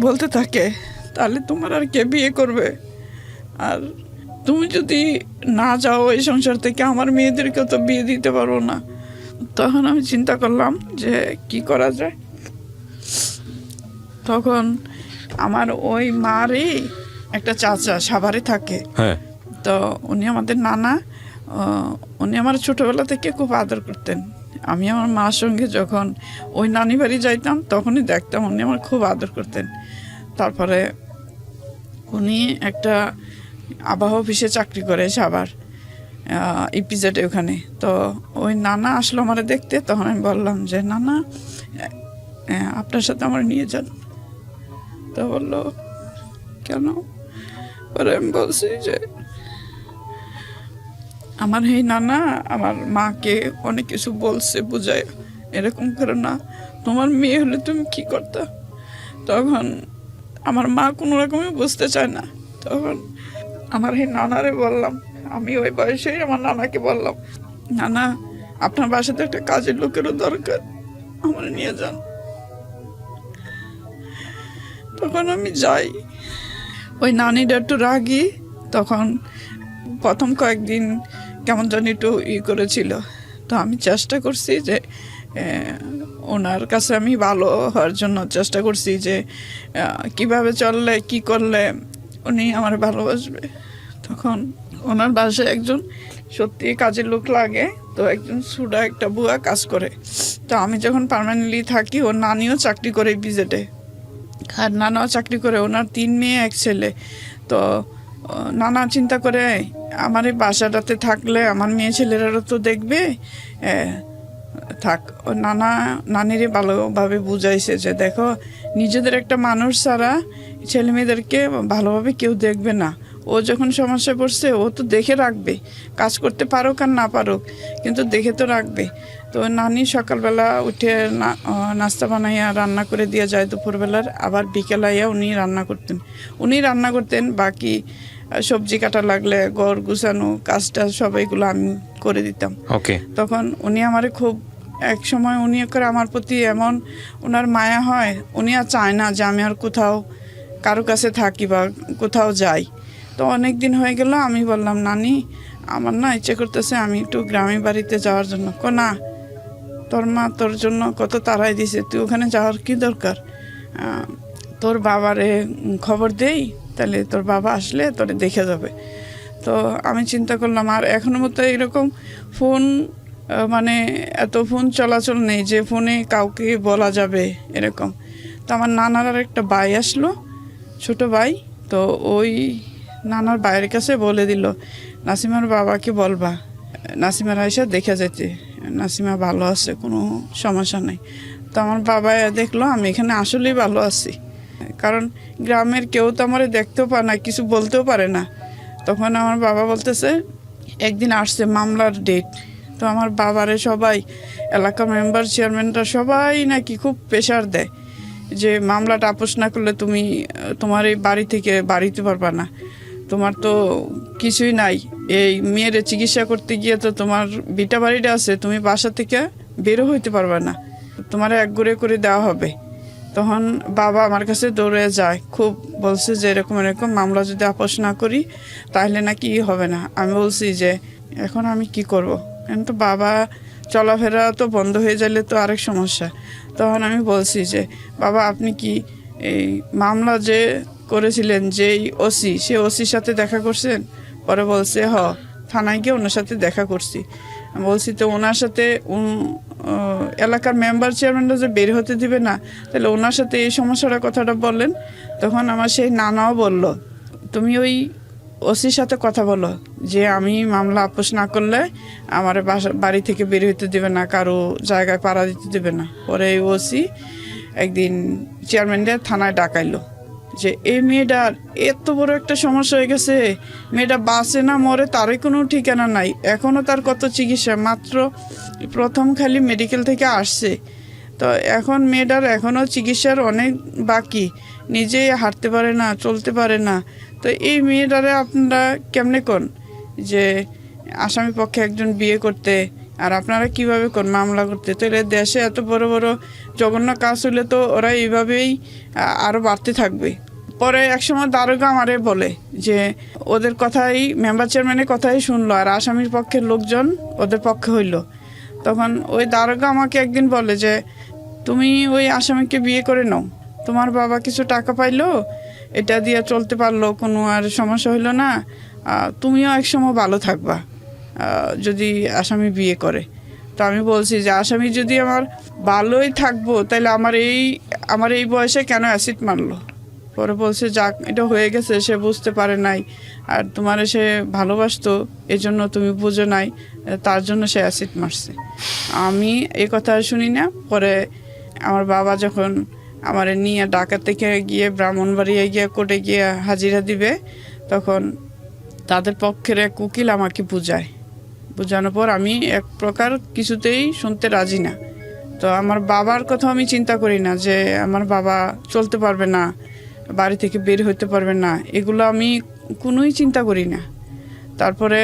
বলতে থাকে, তাহলে তোমার আর কে বিয়ে করবে? আর তুমি যদি না যাও এই সংসার থেকে, আমার মেয়েদেরকেও তো বিয়ে দিতে পারবো না। তখন আমি চিন্তা করলাম যে কি করা যায়। তখন আমার ওই মারই একটা চাচা সাভারে থাকে, তো উনি আমাদের নানা, উনি আমার ছোটোবেলা থেকে খুব আদর করতেন। আমি আমার মার সঙ্গে যখন ওই নানি বাড়ি যাইতাম তখনই দেখতাম উনি আমার খুব আদর করতেন। তারপরে উনি একটা আবহাওয়া অফিসে চাকরি করে সাভার ইপিজেডে ওখানে। তো ওই নানা আসলো আমার দেখতে, তখন আমি বললাম যে নানা, আপনার সাথে আমার নিয়ে যান। তো বললো, কেন? পরে আমি বলছি যে আমার এই নানা আমার মাকে অনেক কিছু বলছে, বুঝায়, এরকম করে না, তোমার মেয়ে হলে তুমি কি করতা? তখন আমার মা কোনো রকমই বুঝতে চায় না। তখন আমার এই নানারে বললাম, আমি ওই বয়সেই আমার নানাকে বললাম, নানা, আপনার বাসাতে একটা কাজের লোকেরও দরকার, আমার নিয়ে যান। তখন আমি যাই। ওই নানিটা একটু রাগী, তখন প্রথম কয়েকদিন কেমন জানি একটু করেছিল। তো আমি চেষ্টা করছি যে ওনার কাছে আমি ভালো হওয়ার জন্য চেষ্টা করছি যে কিভাবে চললে কি করলে উনি আমার ভালোবাসবে। তখন ওনার বাসায় একজন সত্যি কাজের লোক লাগে, তো একজন সুডা একটা বুয়া কাজ করে। তো আমি যখন পার্মানেন্টলি থাকি, ওর নানিও চাকরি করে বিজেটে, আর নানাও চাকরি করে, ওনার 3 মেয়ে 1 ছেলে। তো নানা চিন্তা করে, আমার এই বাসাটাতে থাকলে আমার মেয়ে ছেলেরাও তো দেখবে, থাক। ও নানিরে ভালোভাবে বুঝাইছে যে দেখো, নিজেদের একটা মানুষ ছাড়া ছেলে মেয়েদেরকে ভালোভাবে কেউ দেখবে না। ও যখন সমস্যা পড়ছে, ও তো দেখে রাখবে, কাজ করতে পারুক আর না পারুক, কিন্তু দেখে তো রাখবে। তো নানি সকালবেলা উঠে নাস্তা বানাইয়া রান্না করে দিয়ে যায় দুপুরবেলার, আবার বিকেলাইয়া উনি রান্না করতেন। বাকি সবজি কাটা লাগলে ঘর গুছানো কাজটা সবাইগুলো আমি করে দিতাম। ওকে। তখন উনি আমারে খুব এক সময় উনি করে আমার প্রতি এমন ওনার মায়া হয়, উনি আর চায় না যে আমি আর কোথাও কারো কাছে থাকি বা কোথাও যাই। তো অনেক দিন হয়ে গেল, আমি বললাম নানি আমার না ইচ্ছে করতেছে আমি একটু গ্রামের বাড়িতে যাওয়ার জন্য। না, তোর মা তোর জন্য কত তাড়াই দিছে, তুই ওখানে যাওয়ার কি দরকার, তোর বাবারে খবর দেই, তাহলে তোর বাবা আসলে তোরে দেখে যাবে। তো আমি চিন্তা করলাম, আর এখনো মতো এরকম ফোন মানে এত ফোন চলাচল নেই যে ফোনে কাউকে বলা যাবে এরকম। তো আমার নানার আর একটা ভাই আসলো, ছোট ভাই। তো ওই নানার ভাইয়ের কাছে বলে দিল নাসিমার বাবাকে বলবা নাসিমার আইসা দেখে যেতে, নাসিমা ভালো আছে, কোনো সমস্যা নেই। তো আমার বাবা দেখলো আমি এখানে আসলেই ভালো আছি, কারণ গ্রামের কেউ তো আমার দেখতেও পারে না, কিছু বলতেও পারে না। তখন আমার বাবা বলতেছে একদিন আসছে মামলার ডেট। তো আমার বাবারে সবাই এলাকা মেম্বার চেয়ারম্যানরা সবাই নাকি খুব প্রেশার দেয় যে মামলাটা আপোষ না করলে তুমি তোমার এই বাড়ি থেকে বাড়িতে পারবা না, তোমার তো কিছুই নাই, এই মেয়ের চিকিৎসা করতে গিয়ে তো তোমার বিটা বাড়িটা আছে, তুমি বাসা থেকে বেরো হইতে পারবা না, তোমার এক ঘুরে করে দেওয়া হবে। তখন বাবা আমার কাছে দৌড়ে যায়, খুব বলছে যে এরকম মামলা যদি আপোষ না করি তাহলে নাকি হবে না। আমি বলছি যে এখন আমি কি করব, এখন তো বাবা চলাফেরা তো বন্ধ হয়ে গেলে তো আরেক সমস্যা। তখন আমি বলছি যে বাবা আপনি কি এই মামলা যে করেছিলেন যেই ওসি, সে ওসির সাথে দেখা করছেন? পরে বলছে থানায় গিয়ে ওনার সাথে দেখা করছি। আমি বলছি তো ওনার সাথে এলাকার মেম্বার চেয়ারম্যানরা যে বের হতে দিবে না, তাহলে ওনার সাথে এই সমস্যাটার কথাটা বললেন। তখন আমার সেই নানাও বলল তুমি ওই ওসির সাথে কথা বলো যে আমি মামলা আপোষ না করলে আমার বাড়ি থেকে বের হতে দেবে না, কারো জায়গায় পাড়া দিতে দেবে না। পরে এই ওসি একদিন চেয়ারম্যানদের থানায় ডাকাইলো যে এই মেয়েটার এত বড় একটা সমস্যা হয়ে গেছে, মেয়েটা বাঁচে না মরে তারই কোনো ঠিকানা নাই, এখনও তার কত চিকিৎসা, মাত্র প্রথম খালি মেডিকেল থেকে আসছে, তো এখন মেয়েটার এখনও চিকিৎসার অনেক বাকি, নিজেই হাঁটতে পারে না, চলতে পারে না। তো এই মেয়েটারে আপনারা কেমনে কোন যে আসামি পক্ষে একজন বিয়ে করতে, আর আপনারা কিভাবে কোন মামলা করতে? তো এর দেশে এত বড় বড় জঘন্য কাজ হলে তো ওরা এইভাবেই আরও বাড়তে থাকবে। পরে একসময় দারোগা আমারে বলে যে ওদের কথাই মেম্বার চেয়ারম্যানের কথাই শুনলো আর আসামির পক্ষের লোকজন ওদের পক্ষে হইল। তখন ওই দারোগা আমাকে একদিন বলে যে তুমি ওই আসামিকে বিয়ে করে নাও, তোমার বাবা কিছু টাকা পাইলো, এটা দিয়ে চলতে পারলো, কোনো আর সমস্যা হইলো না, তুমিও একসময় ভালো থাকবা যদি আসামি বিয়ে করে। তো আমি বলছি যে আসামি যদি আমার ভালোই থাকবো তাহলে আমার এই বয়সে কেন অ্যাসিড মারলো? পরে বলছে যাক এটা হয়ে গেছে, সে বুঝতে পারে নাই, আর তোমারে সে ভালোবাসতো এই জন্য তুমি বুঝো নাই, তার জন্য সে অ্যাসিড মারছে। আমি এই কথা শুনি না। পরে আমার বাবা যখন আমারে নিয়ে ঢাকা থেকে গিয়ে ব্রাহ্মণবাড়িয়া গিয়ে কোর্টে গিয়ে হাজিরা দিবে, তখন তাদের পক্ষের এক উকিল আমাকে বোঝানোর পর আমি এক প্রকার কিছুতেই শুনতে রাজি না। তো আমার বাবার কথা আমি চিন্তা করি না যে আমার বাবা চলতে পারবে না, বাড়ি থেকে বের হতে পারবে না, এগুলো আমি কোনোই চিন্তা করি না। তারপরে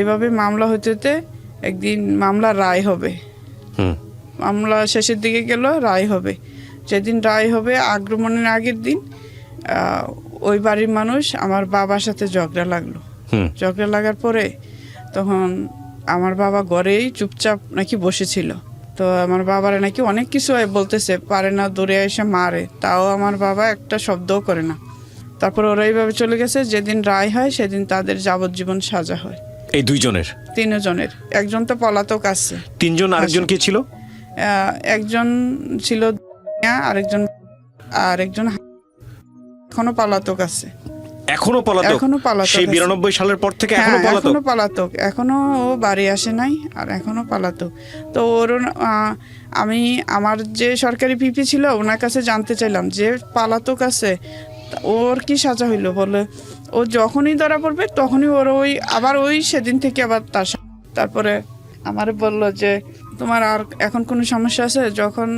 এভাবে মামলা হতে হতে একদিন মামলা রায় হবে, মামলা শেষের দিকে গেল, রায় হবে। যেদিন রায় হবে আক্রমণের আগের দিন ওই বাড়ির মানুষ আমার বাবার সাথে ঝগড়া লাগার পরে তখন আমার বাবা ঘরেই চুপচাপ নাকি বসেছিল। তো আমার বাবারে নাকি অনেক কিছু বলতেছে, পারে না, দৌড়ে এসে মারে, তাও আমার বাবা একটা শব্দও করে না। তারপর ওরা এইভাবে চলে গেছে। যেদিন রায় হয় সেদিন তাদের যাবজ্জীবন সাজা হয়। এই দুইজনের? তিনজনের। একজন তো পলাতক আছে। তিনজন? আরেকজন কি ছিল? একজন ছিল, আরেকজন এখনো পলাতক আছে। এখনো পলাতক? সেই 92 সালের পর থেকে এখনো পলাতক, এখনো ও বাড়ি আসে নাই, আর এখনো পলাতক। তো ওর আমি আমার যে সরকারি পিপি ছিল ওনার কাছে জানতে চাইলাম যে পলাতক আছে, ওর কি সাজা হইলো? বলে ও যখনই ধরা পড়বে তখনই ওর আবার সেদিন থেকে আবার তারপরে আমার বলল যে তোমার আর এখন কোনো সমস্যা আছে? যখন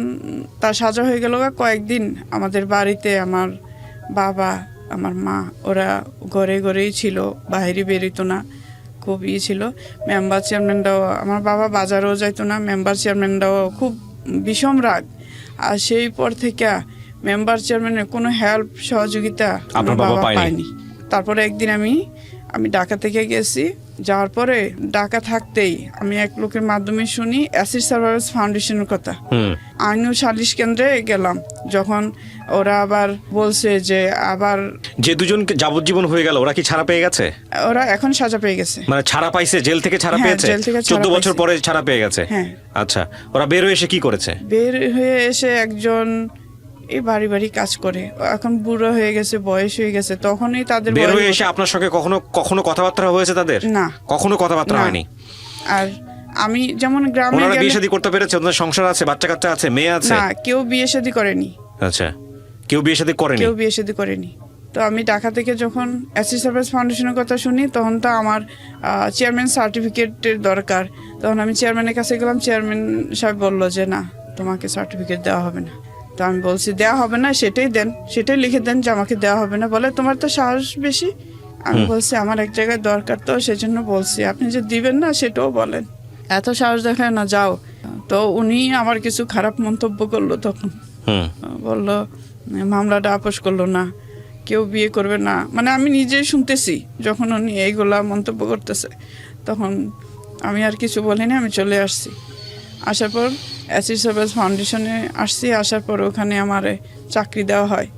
তার সাজা হয়ে গেল কয়েকদিন আমাদের বাড়িতে আমার বাবা আমার মা ওরা ঘরে ঘরেই ছিল, বাইরে বেরোতো না, খুব ছিল। মেম্বার চেয়ারম্যানরাও, আমার বাবা বাজারেও যাইতো না, মেম্বার চেয়ারম্যানরাও খুব বিষম রাগ। আর সেই পর থেকে মেম্বার চেয়ারম্যানের কোনো হেল্প সহযোগিতা আমার বাবা পায়নি। তারপরে একদিন আমি ঢাকা থেকে গেছি, যাওয়ার পরে ঢাকা থাকতেই আমি এক লোকের মাধ্যমে শুনি অ্যাসিড সার্ভাইভার্স ফাউন্ডেশনের কথা। আইন ও সালিশ কেন্দ্রে গেলাম, যখন ওরা আবার বলছে যে আবার যে দুজন যাবজ্জীবন হয়ে গেল ওরা কি ছাড়া পেয়ে গেছে? ওরা এখন সাজা পেয়ে গেছে, মানে ছাড়া পাইছে, জেল থেকে ছাড়া পেয়েছে, জেল থেকে 14 বছর পরে ছাড়া পেয়ে গেছে। হ্যাঁ। আচ্ছা, ওরা বের হয়ে এসে কি করেছে? বের হয়ে এসে একজন এই বাড়ি বাড়ি কাজ করে, এখন বুড়ো হয়ে গেছে, বয়স হয়ে গেছে, তখনই তাদের বের হয়ে এসে আপনার সঙ্গে কখনো কথাবার্তা হয়েছে তাদের? না, কখনো কথাবার্তা হয়নি। আর আমি যেমন গ্রামে ওনারা বিয়ে শাদী করতে পেরেছে? ওদের সংসার আছে, বাচ্চা কাচ্চা আছে, মেয়ে আছে? না, কেউ বিয়ে শাদী করেনি। আচ্ছা, কেউ বিয়ে শাদী করেনি? কেউ বিয়ে শাদী করেনি। তো আমি ঢাকা থেকে যখন অ্যাসিড সার্ভিস ফাউন্ডেশনের কথা শুনি, তখন তো আমার চেয়ারম্যান সার্টিফিকেটের দরকার। তখন আমি চেয়ারম্যানের কাছে গেলাম, চেয়ারম্যান সাহেব বললো যে না, তোমাকে সার্টিফিকেট দেওয়া হবে না। তো আমি বলছি দেওয়া হবে না, সেটাই দেন, সেটাই লিখে দেন যে আমাকে দেওয়া হবে না। বলে তোমার তো সাহস বেশি। আমি বলছি আমার এক জায়গায় দরকার, তো সেজন্য বলছি, আপনি যে দিবেন না সেটাও বলেন, এত সাহস দেখায় না, যাও। তো উনি আমার কিছু খারাপ মন্তব্য করলো, তখন বললো মামলাটা আপোষ করলো না, কেউ বিয়ে করবে না, মানে আমি নিজেই শুনতেছি যখন উনি এইগুলা মন্তব্য করতেছে। তখন আমি আর কিছু বলিনি, আমি চলে আসছি। আসার পর অ্যাসিড সার্ভিস ফাউন্ডেশনে আসছি, আসার পর ওখানে আমার চাকরি দেওয়া হয়,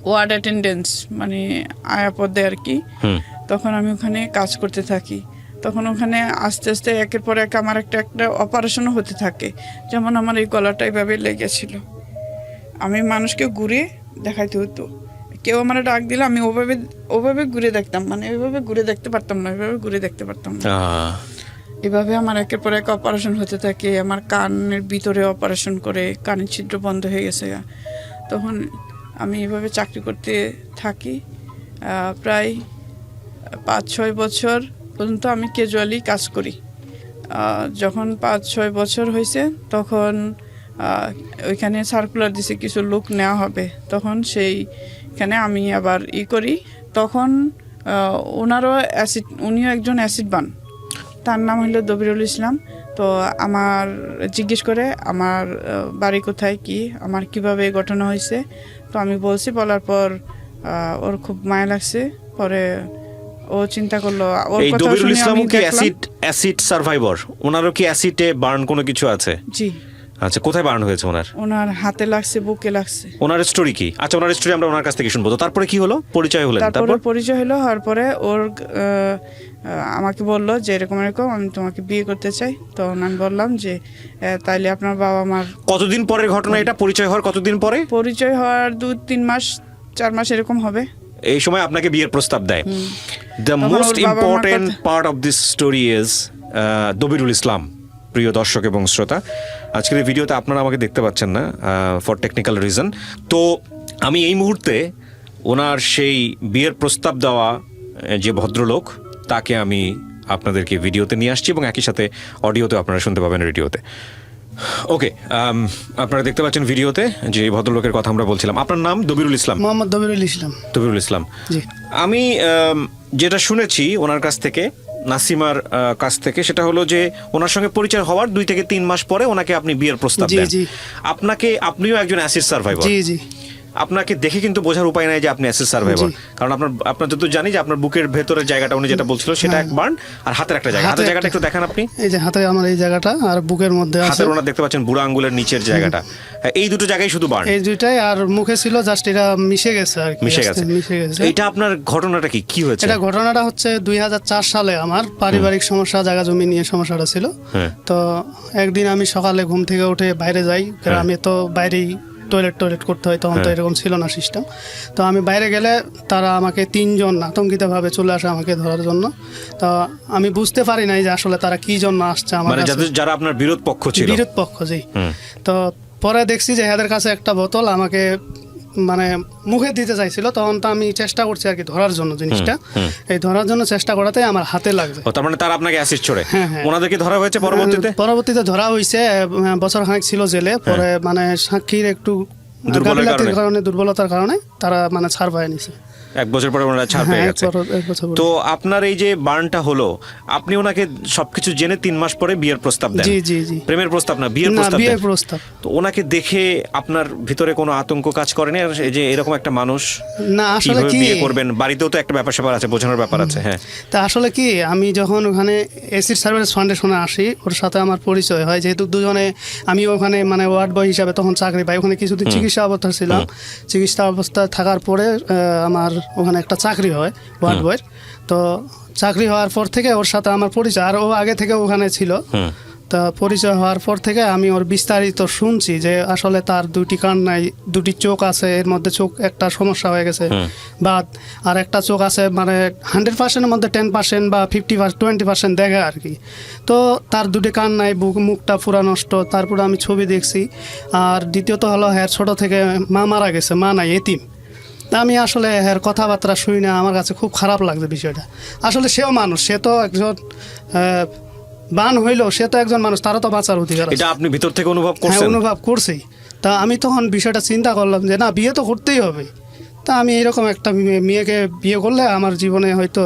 ওয়ার্ড অ্যাটেন্ডেন্স, মানে আয়া পদে আর কি। তখন আমি ওখানে কাজ করতে থাকি। তখন ওখানে আস্তে আস্তে একের পর এক আমার একটা অপারেশনও হতে থাকে। যেমন আমার এই গলাটা এভাবে লেগেছিল, আমি মানুষকে ঘুরে দেখাইতে হতো, কেউ আমার ডাক দিলে আমি ওভাবে ঘুরে দেখতাম, মানে ওইভাবে ঘুরে দেখতে পারতাম না, ওইভাবে ঘুরে দেখতে পারতাম না। এভাবে আমার একের পর এক অপারেশন হতে থাকে। আমার কানের ভিতরে অপারেশন করে কানের ছিদ্র বন্ধ হয়ে গেছে। তখন আমি এভাবে চাকরি করতে থাকি, প্রায় 5-6 বছর পর্যন্ত আমি ক্যাজুয়ালি কাজ করি। যখন 5-6 বছর হয়েছে, তখন ওইখানে সার্কুলার দিছে কিছু লোক নেওয়া হবে। তখন সেইখানে আমি আবার করি। তখন উনিও একজন অ্যাসিড বান, তার নাম হলো দবিরুল ইসলাম। তো আমার জিজ্ঞেস করে আমার বাড়ি কোথায়, কি আমার কিভাবে ঘটনা হয়েছে। তো আমি বলছি, বলার পর ওর খুব মায়া লাগছে। পরে ও চিন্তা করলো, ওর কথা শুনে দবিরুল ইসলাম কি দেখলাম। Acid survivor? ওনারও কি অ্যাসিডে বার্ন কোনো কিছু আছে? জি। আচ্ছা, কোথায় বার্ন হয়েছে ওনার হাতে লাগছে, বুকে লাগছে। ওনার স্টোরি কি? আচ্ছা, ওনার স্টোরি আমরা ওনার কাছ থেকে শুনবো। তো তারপরে কি হলো? পরিচয় হলেন? তারপরে পরিচয় হলো, হওয়ার পরে ওর আমাকে বললো যে এরকম এরকম আমি তোমাকে বিয়ে করতে চাই। তখন আমি বললাম যে তাইলে আপনার বাবা মার। কতদিন পরের ঘটনা এটা? পরিচয় হওয়ার কতদিন পরে? পরিচয় হওয়ার 2-3 মাস 4 মাস এরকম হবে। এই সময় আপনাকে বিয়ের প্রস্তাব দেয়। The most important part of this story is Dabirul Islam. প্রিয় দর্শক এবং শ্রোতা, আজকের এই ভিডিওতে আপনারা আমাকে দেখতে পাচ্ছেন না ফর টেকনিক্যাল রিজন। তো আমি এই মুহূর্তে ওনার সেই বিয়ের প্রস্তাব দেওয়া যে ভদ্রলোক, তাকে আমি আপনাদেরকে ভিডিওতে নিয়ে আসছি এবং একই সাথে অডিওতে আপনারা শুনতে পাবেন, রেডিওতে। ওকে, আপনারা দেখতে পাচ্ছেন ভিডিওতে যে ভদ্রলোকের কথা আমরা বলছিলাম। আপনার নাম? দবিরুল ইসলাম। মোহাম্মদ দবিরুল ইসলাম। দবিরুল ইসলাম, জি। আমি যেটা শুনেছি ওনার কাছ থেকে, নাসিমার কাছ থেকে, সেটা হলো যে ওনার সঙ্গে পরিচয় হওয়ার 2 থেকে 3 মাস পরে ওনাকে আপনি বিয়ের প্রস্তাব দেন। আপনিও একজন অ্যাসিড সার্ভাইভার। জি জি। আপনাকে দেখে কিন্তু বোঝার উপায় নাই যে আপনি অ্যাসিড সার্ভাইভার, কারণ আপনার যত জানি যে আপনার বুকের ভেতরের জায়গাটা উনি যেটা বলছিল সেটা এক বার্ন, আর হাতের একটা জায়গা। হাতের জায়গাটা একটু দেখান আপনি। এই যে হাতে আমার এই জায়গাটা, আর বুকের মধ্যে আছে। হাতের ওনার দেখতে পাচ্ছেন বুড়ো আঙ্গুলের নিচের জায়গাটা, এই দুটো জায়গায় শুধু বার্ন। এই দুইটাই, আর মুখে ছিল জাস্ট এটা মিশে গেছে আর কি। মিশে গেছে। এটা আপনার ঘটনাটা কি হয়েছে? এটা ঘটনাটা হচ্ছে 2004 সালে আমার পারিবারিক সমস্যা, জায়গা জমি নিয়ে সমস্যাটা ছিল। তো একদিন আমি সকালে ঘুম থেকে উঠে বাইরে যাই, গ্রামে তো বাইরেই টয়লেট করতে হয়, তখন তো এরকম ছিল না সিস্টেম। তো আমি বাইরে গেলে তারা আমাকে 3 জন আতঙ্কিতভাবে চলে আসে আমাকে ধরার জন্য। তো আমি বুঝতে পারি নাই যে আসলে তারা কি জন্য আসছে আমার কাছে। যারা আপনার বিরোধ পক্ষ ছিল? বিরোধ পক্ষ, জি। তো পরে দেখছি যে এদের কাছে একটা বোতল, আমাকে মানে মুখে দিতে চাইছিল, তখন তো আমি চেষ্টা করছি আর কি ধরার জন্য জিনিসটা। এই ধরার জন্য চেষ্টা করাতে আমার হাতে লাগছে। ও, তার মানে তারা আপনাকে অ্যাসিড ছড়ে। হ্যাঁ, হ্যাঁ। ওনাদেরকে ধরা হয়েছে পরবর্তীতে ধরা হয়েছে, বছর খানেক ছিল জেলে। পরে মানে সাক্ষীর একটু গাফিলতির কারণে, দুর্বলতার কারণে তারা মানে ছাড় পায় নিছে। 1 বছর পরে ওনারা ছাড় পেয়ে গেছে। এক বছর পরে। তো আপনার এই যে বার্নটা হলো, আপনি ওনাকে সবকিছু জেনে 3 মাস পরে বিয়ের প্রস্তাব দেন। জি জি জি। প্রেমের প্রস্তাব না, বিয়ের না, প্রস্তাব বিয়ের দেন। প্রস্তাব। তো ওনাকে দেখে আপনার ভিতরে কোনো আতঙ্ক কাজ করেনি এই যে এরকম একটা মানুষ না আসলে কিভাবে কি, বিয়ে করবেন? বাড়িতেও তো একটা ব্যাপার স্যাপার আছে, বোঝানোর ব্যাপার আছে। হ্যাঁ, তা আসলে কি, আমি যখন ওখানে এসিড সার্ভিস ফাউন্ডেশনে আসি, ওর সাথে আমার পরিচয় হয়, যেহেতু দুজনে, আমি ওখানে মানে ওয়ার্ড বয় হিসাবে তখন চাকরি পাই। ওখানে কিছুদিন চিকিৎসা অবস্থায় ছিলাম। চিকিৎসা অবস্থায় থাকার পরে আমার ওখানে একটা চাকরি হয় ওয়ার্ড বয়ের। তো চাকরি হওয়ার পর থেকে ওর সাথে আমার পরিচয়, আর ও আগে থেকে ওখানে ছিল। তা পরিচয় হওয়ার পর থেকে আমি ওর বিস্তারিত শুনছি যে আসলে তার 2টি কান নাই, 2টি চোখ আছে, এর মধ্যে চোখ একটা সমস্যা হয়ে গেছে, বাদ আর একটা চোখ আছে মানে 100%-এর মধ্যে 10% বা 20% দেখে আর কি। তো তার 2টি কান নাই, মুখটা পুরা নষ্ট। তারপরে আমি ছবি দেখছি। আর দ্বিতীয়ত হলো হ্যাঁ, ছোট থেকে মা মারা গেছে, মা নাই, এতিম। তা আমি আসলে হ্যাঁ কথাবার্তা শুনি না, আমার কাছে খুব খারাপ লাগছে বিষয়টা। আসলে সেও মানুষ, সে তো একজন বান হইলো, সে তো একজন মানুষ, তারও তো বাঁচার অধিকার আছে। এটা আপনি ভিতর থেকে অনুভব হ্যাঁ, করছেন? অনুভব করছি। তা আমি তখন বিষয়টা চিন্তা করলাম যে না, বিয়ে তো করতেই হবে। তা আমি এরকম একটা মেয়েকে বিয়ে করলে আমার জীবনে হয়তো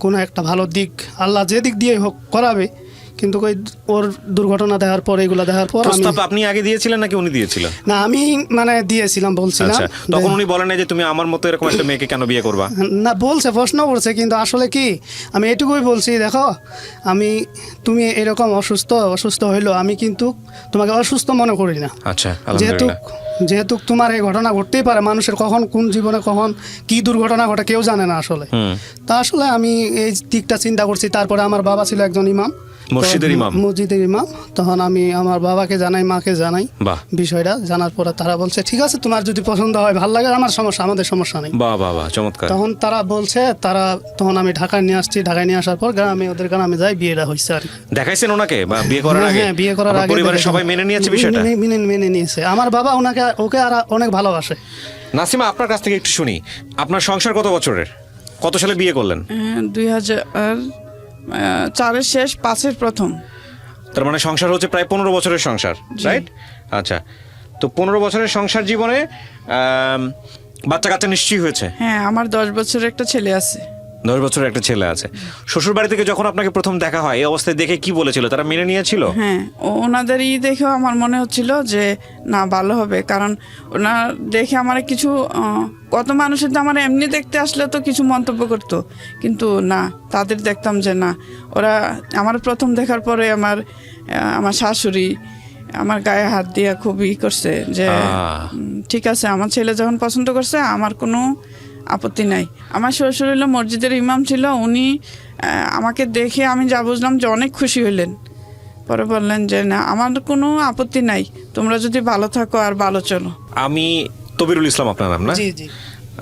কোনো একটা ভালো দিক, আল্লাহ যে দিক দিয়ে হোক করাবে। কিন্তু ওই ওর দুর্ঘটনা দেখার পর, এগুলো দেখার পর প্রস্তাব আপনি আগে দিয়েছিলেন নাকি উনি দিয়েছিলেন? না, আমি মানে দিয়েছিলাম, বলছিলাম। আচ্ছা, তখন উনি বলেন যে তুমি আমার মতো এরকম একটা মেয়েকে কেন বিয়ে করবা? না, বলছে, প্রশ্ন করছে, কিন্তু আসলে কি আমি এটুকুই বলছি, দেখো তুমি এরকম অসুস্থ হইলো, আমি কিন্তু তোমাকে অসুস্থ মনে করি না। আচ্ছা, যেহেতু তোমার এই ঘটনা ঘটতেই পারে, মানুষের কখন কোন জীবনে কখন কি দুর্ঘটনা ঘটে কেউ জানে না আসলে। তা আসলে আমি এই দিকটা চিন্তা করছি। তারপরে আমার বাবা ছিল একজন ইমাম, মসজিদের ইমাম। তখন আমি আমার বাবাকে জানাই, মাকে জানাই বিষয়টা। জানার পরে তারা বলছে ঠিক আছে, তোমার যদি পছন্দ হয়, ভালো লাগে, আমার সমস্যা, আমাদের সমস্যা নেই। চমৎকার। তখন তারা বলছে, তখন আমি ঢাকায় নিয়ে আসছি। ঢাকায় নিয়ে আসার পর ওদের গ্রামে যাই, বিয়েটা হয়েছে আর কি। দেখাইছেন ওনাকে বা বিয়ে করার আগে? হ্যাঁ, বিয়ে করার আগে পরিবারের সবাই মেনে নিয়েছে বিষয়টা? মেনে নিয়েছে। আমার বাবা ওকে আর অনেক ভালোবাসে। নাসিমা, আপনার কাছ থেকে একটু শুনি, আপনার সংসার কত বছরের? কত সালে বিয়ে করলেন? 2004-এর শেষ, 5-এর প্রথম। তার মানে সংসার হচ্ছে প্রায় 15 বছরের সংসার, রাইট? আচ্ছা, তো 15 বছরের সংসার জীবনে বাচ্চা কাচ্চা নিশ্চয়ই হয়েছে? হ্যাঁ, আমার 10 বছরের একটা ছেলে আছে। 10 বছরের একটা ছেলে আছে। শ্বশুর বাড়ি থেকে যখন আপনাকে প্রথম দেখা হয়, এই অবস্থায় দেখে কি বলেছিল? তারা মেনে নিয়েছিল? হ্যাঁ, ওনাদের দেখেও আমার মনে হচ্ছিল যে না, ভালো হবে। কারণ ওনার দেখে আমার কিছু, কত মানুষের তো আমার এমনি দেখতে আসলে তো কিছু মন্তব্য করতো, কিন্তু না, তাদের দেখতাম যে না, ওরা আমার প্রথম দেখার পরে আমার শাশুড়ি আমার গায়ে হাত দিয়ে খুবই করছে যে ঠিক আছে, আমার ছেলে যখন পছন্দ করছে, আমার কোনো আপত্তি নাই। আমার শ্বশুর হলো মসজিদের ইমাম ছিল। উনি আমাকে দেখে আমি যা বুঝলাম যে অনেক খুশি হইলেন। পরে বললেন যে না, আমার কোনো আপত্তি নাই, তোমরা যদি ভালো থাকো আর ভালো চলো। আমি তবিরুল ইসলাম আপনার নাম, না? জি জি।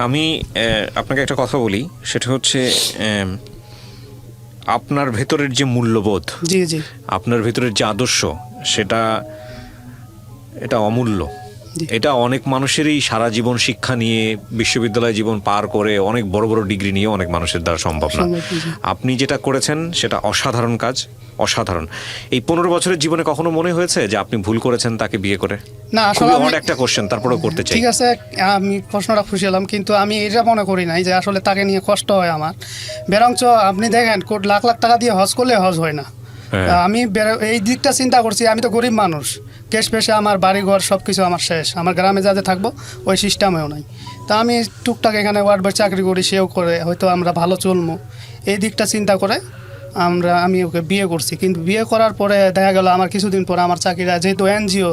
আমি আপনাকে একটা কথা বলি, সেটা হচ্ছে আপনার ভেতরের যে মূল্যবোধ, জি জি, আপনার ভেতরের যে আদর্শ, এটা অমূল্য। এটা অনেক মানুষেরই সারা জীবন শিক্ষা নিয়ে, বিশ্ববিদ্যালয় জীবন পার করে, অনেক বড় বড় ডিগ্রি নিয়ে অনেক মানুষের দ্বারা সম্ভব না। আপনি যেটা করেছেন সেটা অসাধারণ কাজ, অসাধারণ। এই 15 বছরের জীবনে কখনো মনে হয়েছে যে আপনি ভুল করেছেন তাকে বিয়ে করে? না, আসলে একটা কোশ্চেন, তারপরেও করতে চাই। ঠিক আছে, আমি প্রশ্নটা খুশি হলাম, কিন্তু আমি এটা মনে করি নাই যে আসলে তাকে নিয়ে কষ্ট হয় আমার। বরঞ্চ আপনি দেখেন, লাখ লাখ টাকা দিয়ে হজ করলে হজ হয় না। আমি এই দিকটা চিন্তা করছি, আমি তো গরিব মানুষ, কেশ পেশে আমার বাড়ি ঘর সব কিছু আমার শেষ, আমার গ্রামে যাতে থাকবো ওই সিস্টেমেও নাই। তা আমি টুকটাক এখানে ওয়ার্ড বয় চাকরি করি, সেও করে, হয়তো আমরা ভালো চলবো, এই দিকটা চিন্তা করে আমি ওকে বিয়ে করছি। কিন্তু বিয়ে করার পরে দেখা গেল আমার কিছুদিন পরে আমার চাকরিটা, যেহেতু এনজিও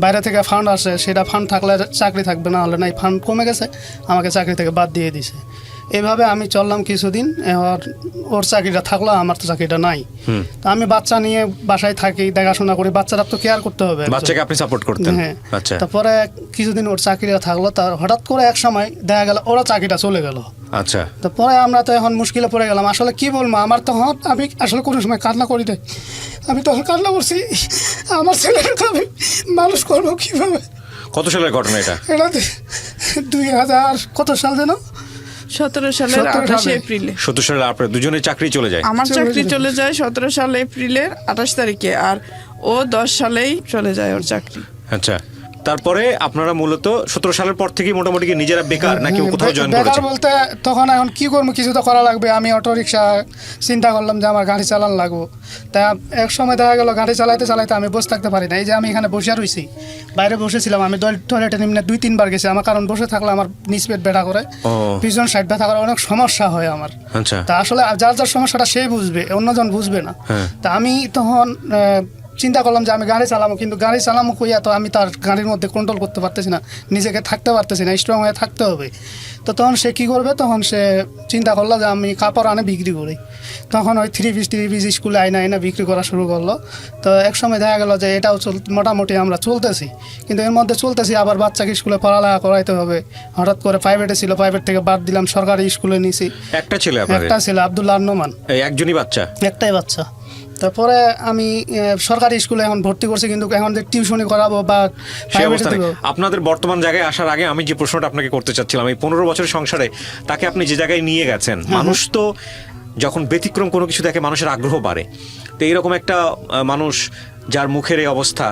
বাইরে থেকে ফান্ড আসে, সেটা ফান্ড থাকলে চাকরি থাকবে, না হলে নাই, ফান্ড কমে গেছে, আমাকে চাকরি থেকে বাদ দিয়ে দিছে। এভাবে আমি চললাম কিছুদিন, ওর চাকরিটা থাকলো, আমার তো চাকরিটা নাই। তা আমি বাচ্চা নিয়ে বাসায় থাকি, দেখাশোনা করি, বাচ্চারা তো কেয়ার করতে হবে, বাচ্চাকে আপনি সাপোর্ট করতেন। হ্যাঁ। তারপরে কিছুদিন ওর চাকরিটা থাকলো, তার হঠাৎ করে এক সময় দেখা গেল ওরা চাকরিটা চলে গেল। আচ্ছা, তারপরে আমরা তো এখন মুশকিলে পড়ে গেলাম। আসলে কি বলবো, আমার তখন আমি আসলে কোনো সময় কান্না করি দেয়, আমি তখন কান্না করছি, আমার ছেলের আমি মানুষ করবো কিভাবে। কত সালের ঘটনা এটা? 2000 কত সাল যেন 17 সালের 17 28 সালে। এপ্রিলে 17 সালে আপনার দুজনের চাকরি চলে যায়। আমার চাকরি চলে যায় 17 সালে এপ্রিলের 28 তারিখে, আর ও 10 সালেই চলে যায় ওর চাকরি। আচ্ছা, তারপরে আপনারা মূলত 17 সালের পর থেকে মোটামুটি কি নিজেরা বেকার নাকি কোথাও জয়েন বেকার করেছেন? বলতে তখন এখন কি করবো, কিছু তো করা লাগবে। আমি অটো রিক্সা চিন্তা করলাম যে আমার গাড়ি চালান লাগবো। তা এক সময় দেখা গেল গাড়ি চালাইতে চালাইতে আমি বসে থাকতে পারি না। এই যে আমি এখানে বসে রয়েছি, বাইরে বসেছিলাম, আমি টয়লেটে নিম্নে 2-3 বার গেছি। আমার কারণ বসে থাকলে আমার নিচ পেট ব্যথা করে, ও পিছন সাইড ব্যথা করে, অনেক সমস্যা হয় আমার। আচ্ছা, তা আসলে যার যার সমস্যাটা সেই বুঝবে, অন্যজন বুঝবে না। হ্যাঁ। তা আমি তখন চিন্তা করলাম যে আমি গাড়ি চালাবো, কিন্তু গাড়ি চালামো কইয়া তো আমি তার গাড়ির মধ্যে কন্ট্রোল করতে পারতেছি না, নিজেকে থাকতে পারতেছি না, স্ট্রং হয়ে থাকতে হবে। তো তখন সে কী করবে, তখন সে চিন্তা করলো যে আমি কাপড় আনে বিক্রি করি। তখন ওই 3 পিস স্কুলে আইনা বিক্রি করা শুরু করলো। তো এক সময় দেখা গেলো যে এটাও মোটামুটি আমরা চলতেছি, কিন্তু এর মধ্যে চলতেছি আবার বাচ্চাকে স্কুলে পড়ালেখা করাইতে হবে। হঠাৎ করে প্রাইভেটে ছিল, প্রাইভেট থেকে বাদ দিলাম, সরকারি স্কুলে নিয়েছি। একটা ছেলে আপনাদের? একটা ছিল আব্দুল্লাহ নোমান, এই একজনই বাচ্চা? একটাই বাচ্চা। তারপরে আমি সরকারি স্কুলে এখন ভর্তি করছি, কিন্তু এখন যে টিউশনি করাবো বা সেই প্রাইভেটে অবস্থানে দেবো। আপনাদের বর্তমান জায়গায় আসার আগে আমি যে প্রশ্নটা আপনাকে করতে চাচ্ছিলাম, এই 15 বছরের সংসারে তাকে আপনি যে জায়গায় নিয়ে গেছেন, মানুষ তো যখন ব্যতিক্রম কোনো কিছু দেখে মানুষের আগ্রহ বাড়ে। তো এইরকম একটা মানুষ যার মুখের এই অবস্থা,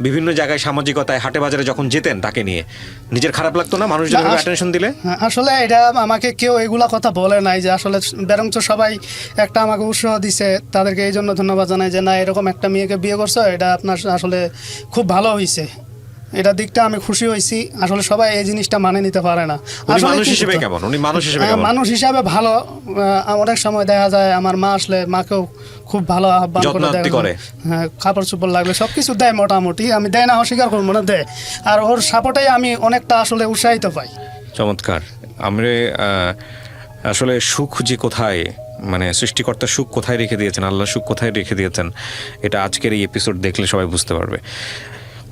বিভিন্ন জায়গায় সামাজিকতায় হাটে বাজারে যখন যেতেন তাকে নিয়ে, নিজের খারাপ লাগতো না মানুষ যেভাবে অ্যাটেনশন দিলে? হ্যাঁ, আসলে এটা আমাকে কেউ এগুলা কথা বলে নাই, যে আসলে বরঞ্চ সবাই একটা আমাকে উৎসাহ দিছে। তাদেরকে এই জন্য ধন্যবাদ জানাই যে না, এরকম একটা মেয়েকে বিয়ে করছো, এটা আপনার আসলে খুব ভালো হয়েছে। এটা দিকটা আমি খুশি হয়েছি। আসলে সবাই এই জিনিসটা মানে নিতে পারে না। উনি আসলে মানুষ কি হিসেবে করতে- কেমন? উনি মানুষ হিসেবে হ্যাঁ, কেমন? মানুষ হিসাবে ভালো। অনেক সময় দেখা যায় আমার মা আসলে মাকেও খুব ভালো আহ্বান করে যত্নার্থী দেয়। করে। হ্যাঁ, কাপড় চোপড় লাগলে সব কিছু দেয় মোটামুটি। আমি দেয় না অস্বীকার করবো না, দেয়। আর ওর সাপোর্টেই আমি অনেকটা আসলে উৎসাহিত পাই। চমৎকার। আমরা আসলে সুখ যে কোথায়, মানে সৃষ্টিকর্তা সুখ কোথায় রেখে দিয়েছেন, আল্লাহ সুখ কোথায় রেখে দিয়েছেন, এটা আজকের এই এপিসোড দেখলে সবাই বুঝতে পারবে।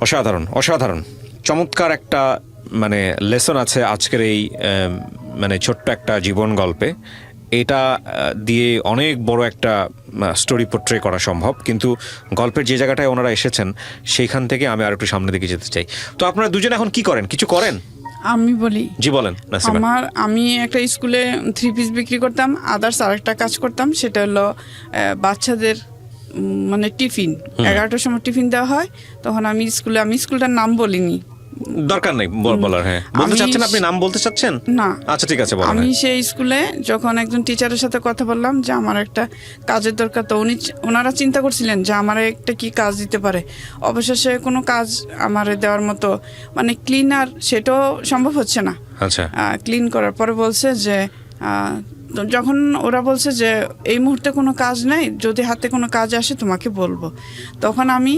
অসাধারণ, অসাধারণ, চমৎকার একটা মানে লেসন আছে আজকের এই মানে ছোট্ট একটা জীবন গল্পে। এটা দিয়ে অনেক বড় একটা স্টোরি পোট্রে করা সম্ভব, কিন্তু গল্পের যে জায়গাটায় ওনারা এসেছেন সেইখান থেকে আমি আর একটু সামনের দিকে যেতে চাই। তো আপনারা দুজন এখন কি করেন? কিছু করেন? আমি বলি, জি বলেন নাসিমা। আমি একটা স্কুলে 3 পিস বিক্রি করতাম, আদার্স আরেকটা কাজ করতাম, সেটা হলো বাচ্চাদের মানে টিফিন। 11টার সময় টিফিন দেওয়া হয়, তখন আমি স্কুলটার নাম বলিনি, দরকার নেই বলার। হ্যাঁ, বলতে চাচ্ছেন আপনি? নাম বলতে চাচ্ছেন না? আচ্ছা ঠিক আছে, বলেন। আমি সেই স্কুলে যখন একজন টিচারের সাথে কথা বললাম যে আমার একটা কাজের দরকার, তো ওনারা চিন্তা করছিলেন যে আমার একটা কি কাজ দিতে পারে। অবশেষে কোনো কাজ আমার দেওয়ার মতো, মানে ক্লিনার, সেটাও সম্ভব হচ্ছে না। আচ্ছা, ক্লিন করার পরে বলছে যে তো যখন ওরা বলছে যে এই মুহূর্তে কোনো কাজ নেই, যদি হাতে কোনো কাজ আসে তোমাকে বলবো, তখন আমি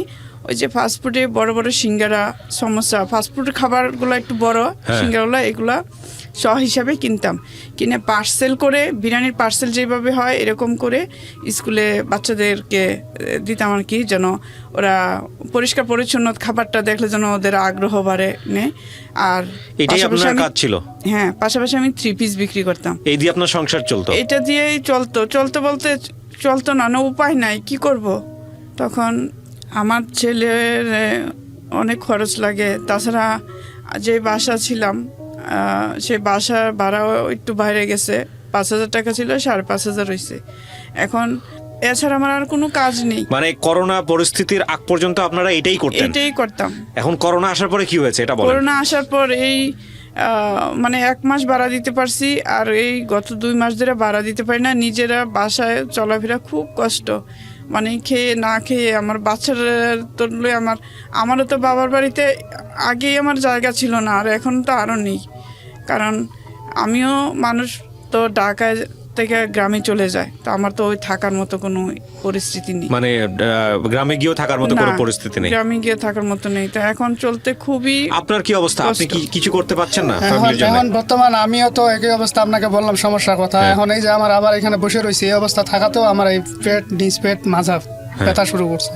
ওই যে ফাস্টফুডে বড় বড় সিঙ্গারা, সমোসা, ফাস্টফুডের খাবারগুলো একটু বড় সিঙ্গারাগুলো, এগুলা হিসাবে কিনতাম, কিনে পার্সেল করে, বিরিয়ানির পার্সেল যেভাবে হয় এরকম করে স্কুলে বাচ্চাদেরকে দিতাম আর কি, যেন ওরা পরিষ্কার পরিচ্ছন্ন খাবারটা দেখলে যেন ওদের আগ্রহ বাড়ে নেয়। আর এটাই আপনার কাজ ছিল? হ্যাঁ, পাশাপাশি আমি 3 পিস বিক্রি করতাম। এই দিয়ে আপনার সংসার চলতো? এটা দিয়েই বলতে চলতো না, উপায় নাই, কি করব। তখন আমার ছেলের অনেক খরচ লাগে, তাছাড়া যে বাসা ছিলাম সেই বাসার ভাড়াও একটু বাইরে গেছে, 5,000 টাকা ছিল, 5,500 হয়েছে এখন। এছাড়া আমার আর কোনো কাজ নেই। মানে করোনা পরিস্থিতির আগ পর্যন্ত আপনারা এটাই করতাম। এখন করোনা আসার পরে কি হয়েছে এটা বলেন? করোনা আসার পর এই মানে 1 মাস ভাড়া দিতে পারছি, আর এই গত 2 মাস ধরে ভাড়া দিতে পারি না। নিজেরা বাসায় চলাফেরা খুব কষ্ট, মানে খেয়ে না খেয়ে। আমার বাচ্চারা তুললে আমারও তো বাবার বাড়িতে আগেই আমার জায়গা ছিল না, আর এখন তো আরও নেই, কারণ আমিও মানুষ তো ঢাকায় থেকে গ্রামে চলে যায়, তো আমার তো ওই থাকার মতো কোনো পরিস্থিতি নেই। মানে গ্রামে গিয়েও থাকার মতো কোনো পরিস্থিতি নেই? গ্রামে গিয়ে থাকার মতো নেই। তো এখন চলতে খুবই। আপনার কি অবস্থা? আপনি কি কিছু করতে পারছেন না? এখন বর্তমান আমিও তো একই অবস্থা, আপনাকে বললাম সমস্যার কথা। এখন এই যে আমার আবার এখানে বসে রয়েছি, এই অবস্থা থাকাতেও আমার এই পেট, নিচ পেট, মাথা ব্যথা শুরু করছে।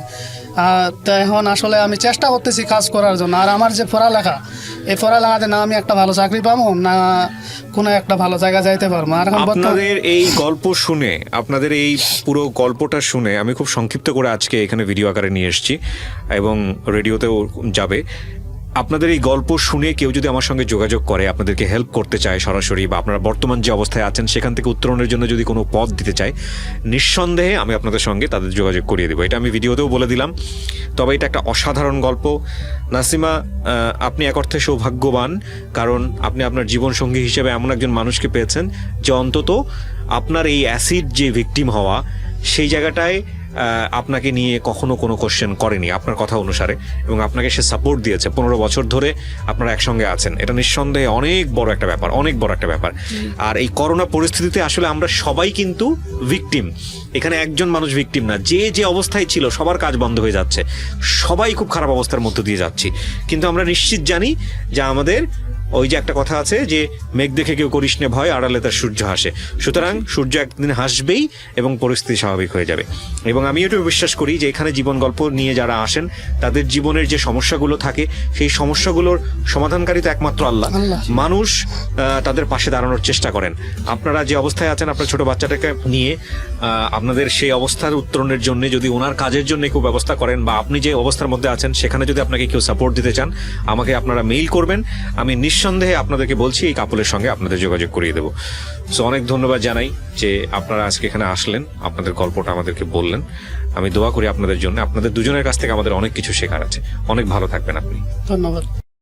তো এখন আসলে আমি চেষ্টা করতেছি কাজ করার জন্য। আর আমার যে পড়ালেখা, এই পড়ালেখাতে না আমি একটা ভালো চাকরি পাবো, না কোনো একটা ভালো জায়গা যাইতে পারবো। আর এখন আপনাদের এই গল্প শুনে, আপনাদের এই পুরো গল্পটা শুনে আমি খুব সংক্ষিপ্ত করে আজকে এখানে ভিডিও আকারে নিয়ে এসেছি এবং রেডিওতেও যাবে। আপনাদের এই গল্প শুনে কেউ যদি আমার সঙ্গে যোগাযোগ করে, আপনাদেরকে হেল্প করতে চায় সরাসরি, বা আপনারা বর্তমান যে অবস্থায় আছেন সেখান থেকে উত্তরণের জন্য যদি কোনো পথ দিতে চায়, নিঃসন্দেহে আমি আপনাদের সঙ্গে তাদের যোগাযোগ করিয়ে দেবো। এটা আমি ভিডিওতেও বলে দিলাম। তবে এটা একটা অসাধারণ গল্প। নাসিমা, আপনি এক অর্থে সৌভাগ্যবান, কারণ আপনি আপনার জীবনসঙ্গী হিসেবে এমন একজন মানুষকে পেয়েছেন যে অন্তত আপনার এই অ্যাসিড যে ভিকটিম হওয়া, সেই জায়গাটায় আপনাকে নিয়ে কখনো কোনো কোশ্চেন করেনি আপনার কথা অনুসারে, এবং আপনাকে সে সাপোর্ট দিয়েছে। 15 বছর ধরে আপনারা একসঙ্গে আছেন, এটা নিঃসন্দেহে অনেক বড় একটা ব্যাপার, অনেক বড় একটা ব্যাপার। আর এই করোনা পরিস্থিতিতে আসলে আমরা সবাই কিন্তু ভিকটিম, এখানে একজন মানুষ ভিকটিম না। যে যে অবস্থায় ছিল সবার কাজ বন্ধ হয়ে যাচ্ছে, সবাই খুব খারাপ অবস্থার মধ্য দিয়ে যাচ্ছি, কিন্তু আমরা নিশ্চিত জানি যে আমাদের ওই যে একটা কথা আছে যে মেঘ দেখে কেউ করিস নে ভয়, আড়ালে তার সূর্য হাসে। সুতরাং সূর্য একদিন হাসবেই এবং পরিস্থিতি স্বাভাবিক হয়ে যাবে। এবং আমি এটাও বিশ্বাস করি যে এখানে জীবন গল্প নিয়ে যারা আসেন তাদের জীবনের যে সমস্যাগুলো থাকে সেই সমস্যাগুলোর সমাধানকারী তো একমাত্র আল্লাহ। মানুষ তাদের পাশে দাঁড়ানোর চেষ্টা করেন। আপনারা যে অবস্থায় আছেন আপনার ছোট বাচ্চাটাকে নিয়ে, আপনাদের সেই অবস্থার উত্তরণের জন্য যদি ওনার কাজের জন্য কেউ ব্যবস্থা করেন, বা আপনি যে অবস্থার মধ্যে আছেন সেখানে যদি আপনাকে কেউ সাপোর্ট দিতে চান, আমাকে আপনারা মেইল করবেন। আমি নিঃসন্দেহে আপনাদেরকে বলছি এই কাপলের সঙ্গে আপনাদের যোগাযোগ করিয়ে দেবো। সো অনেক ধন্যবাদ জানাই যে আপনারা আজকে এখানে আসলেন, আপনাদের গল্পটা আমাদেরকে বললেন। আমি দোয়া করি আপনাদের জন্য, আপনাদের দুজনের কাছ থেকে আমাদের অনেক কিছু শেখার আছে। অনেক ভালো থাকবেন আপনি। ধন্যবাদ।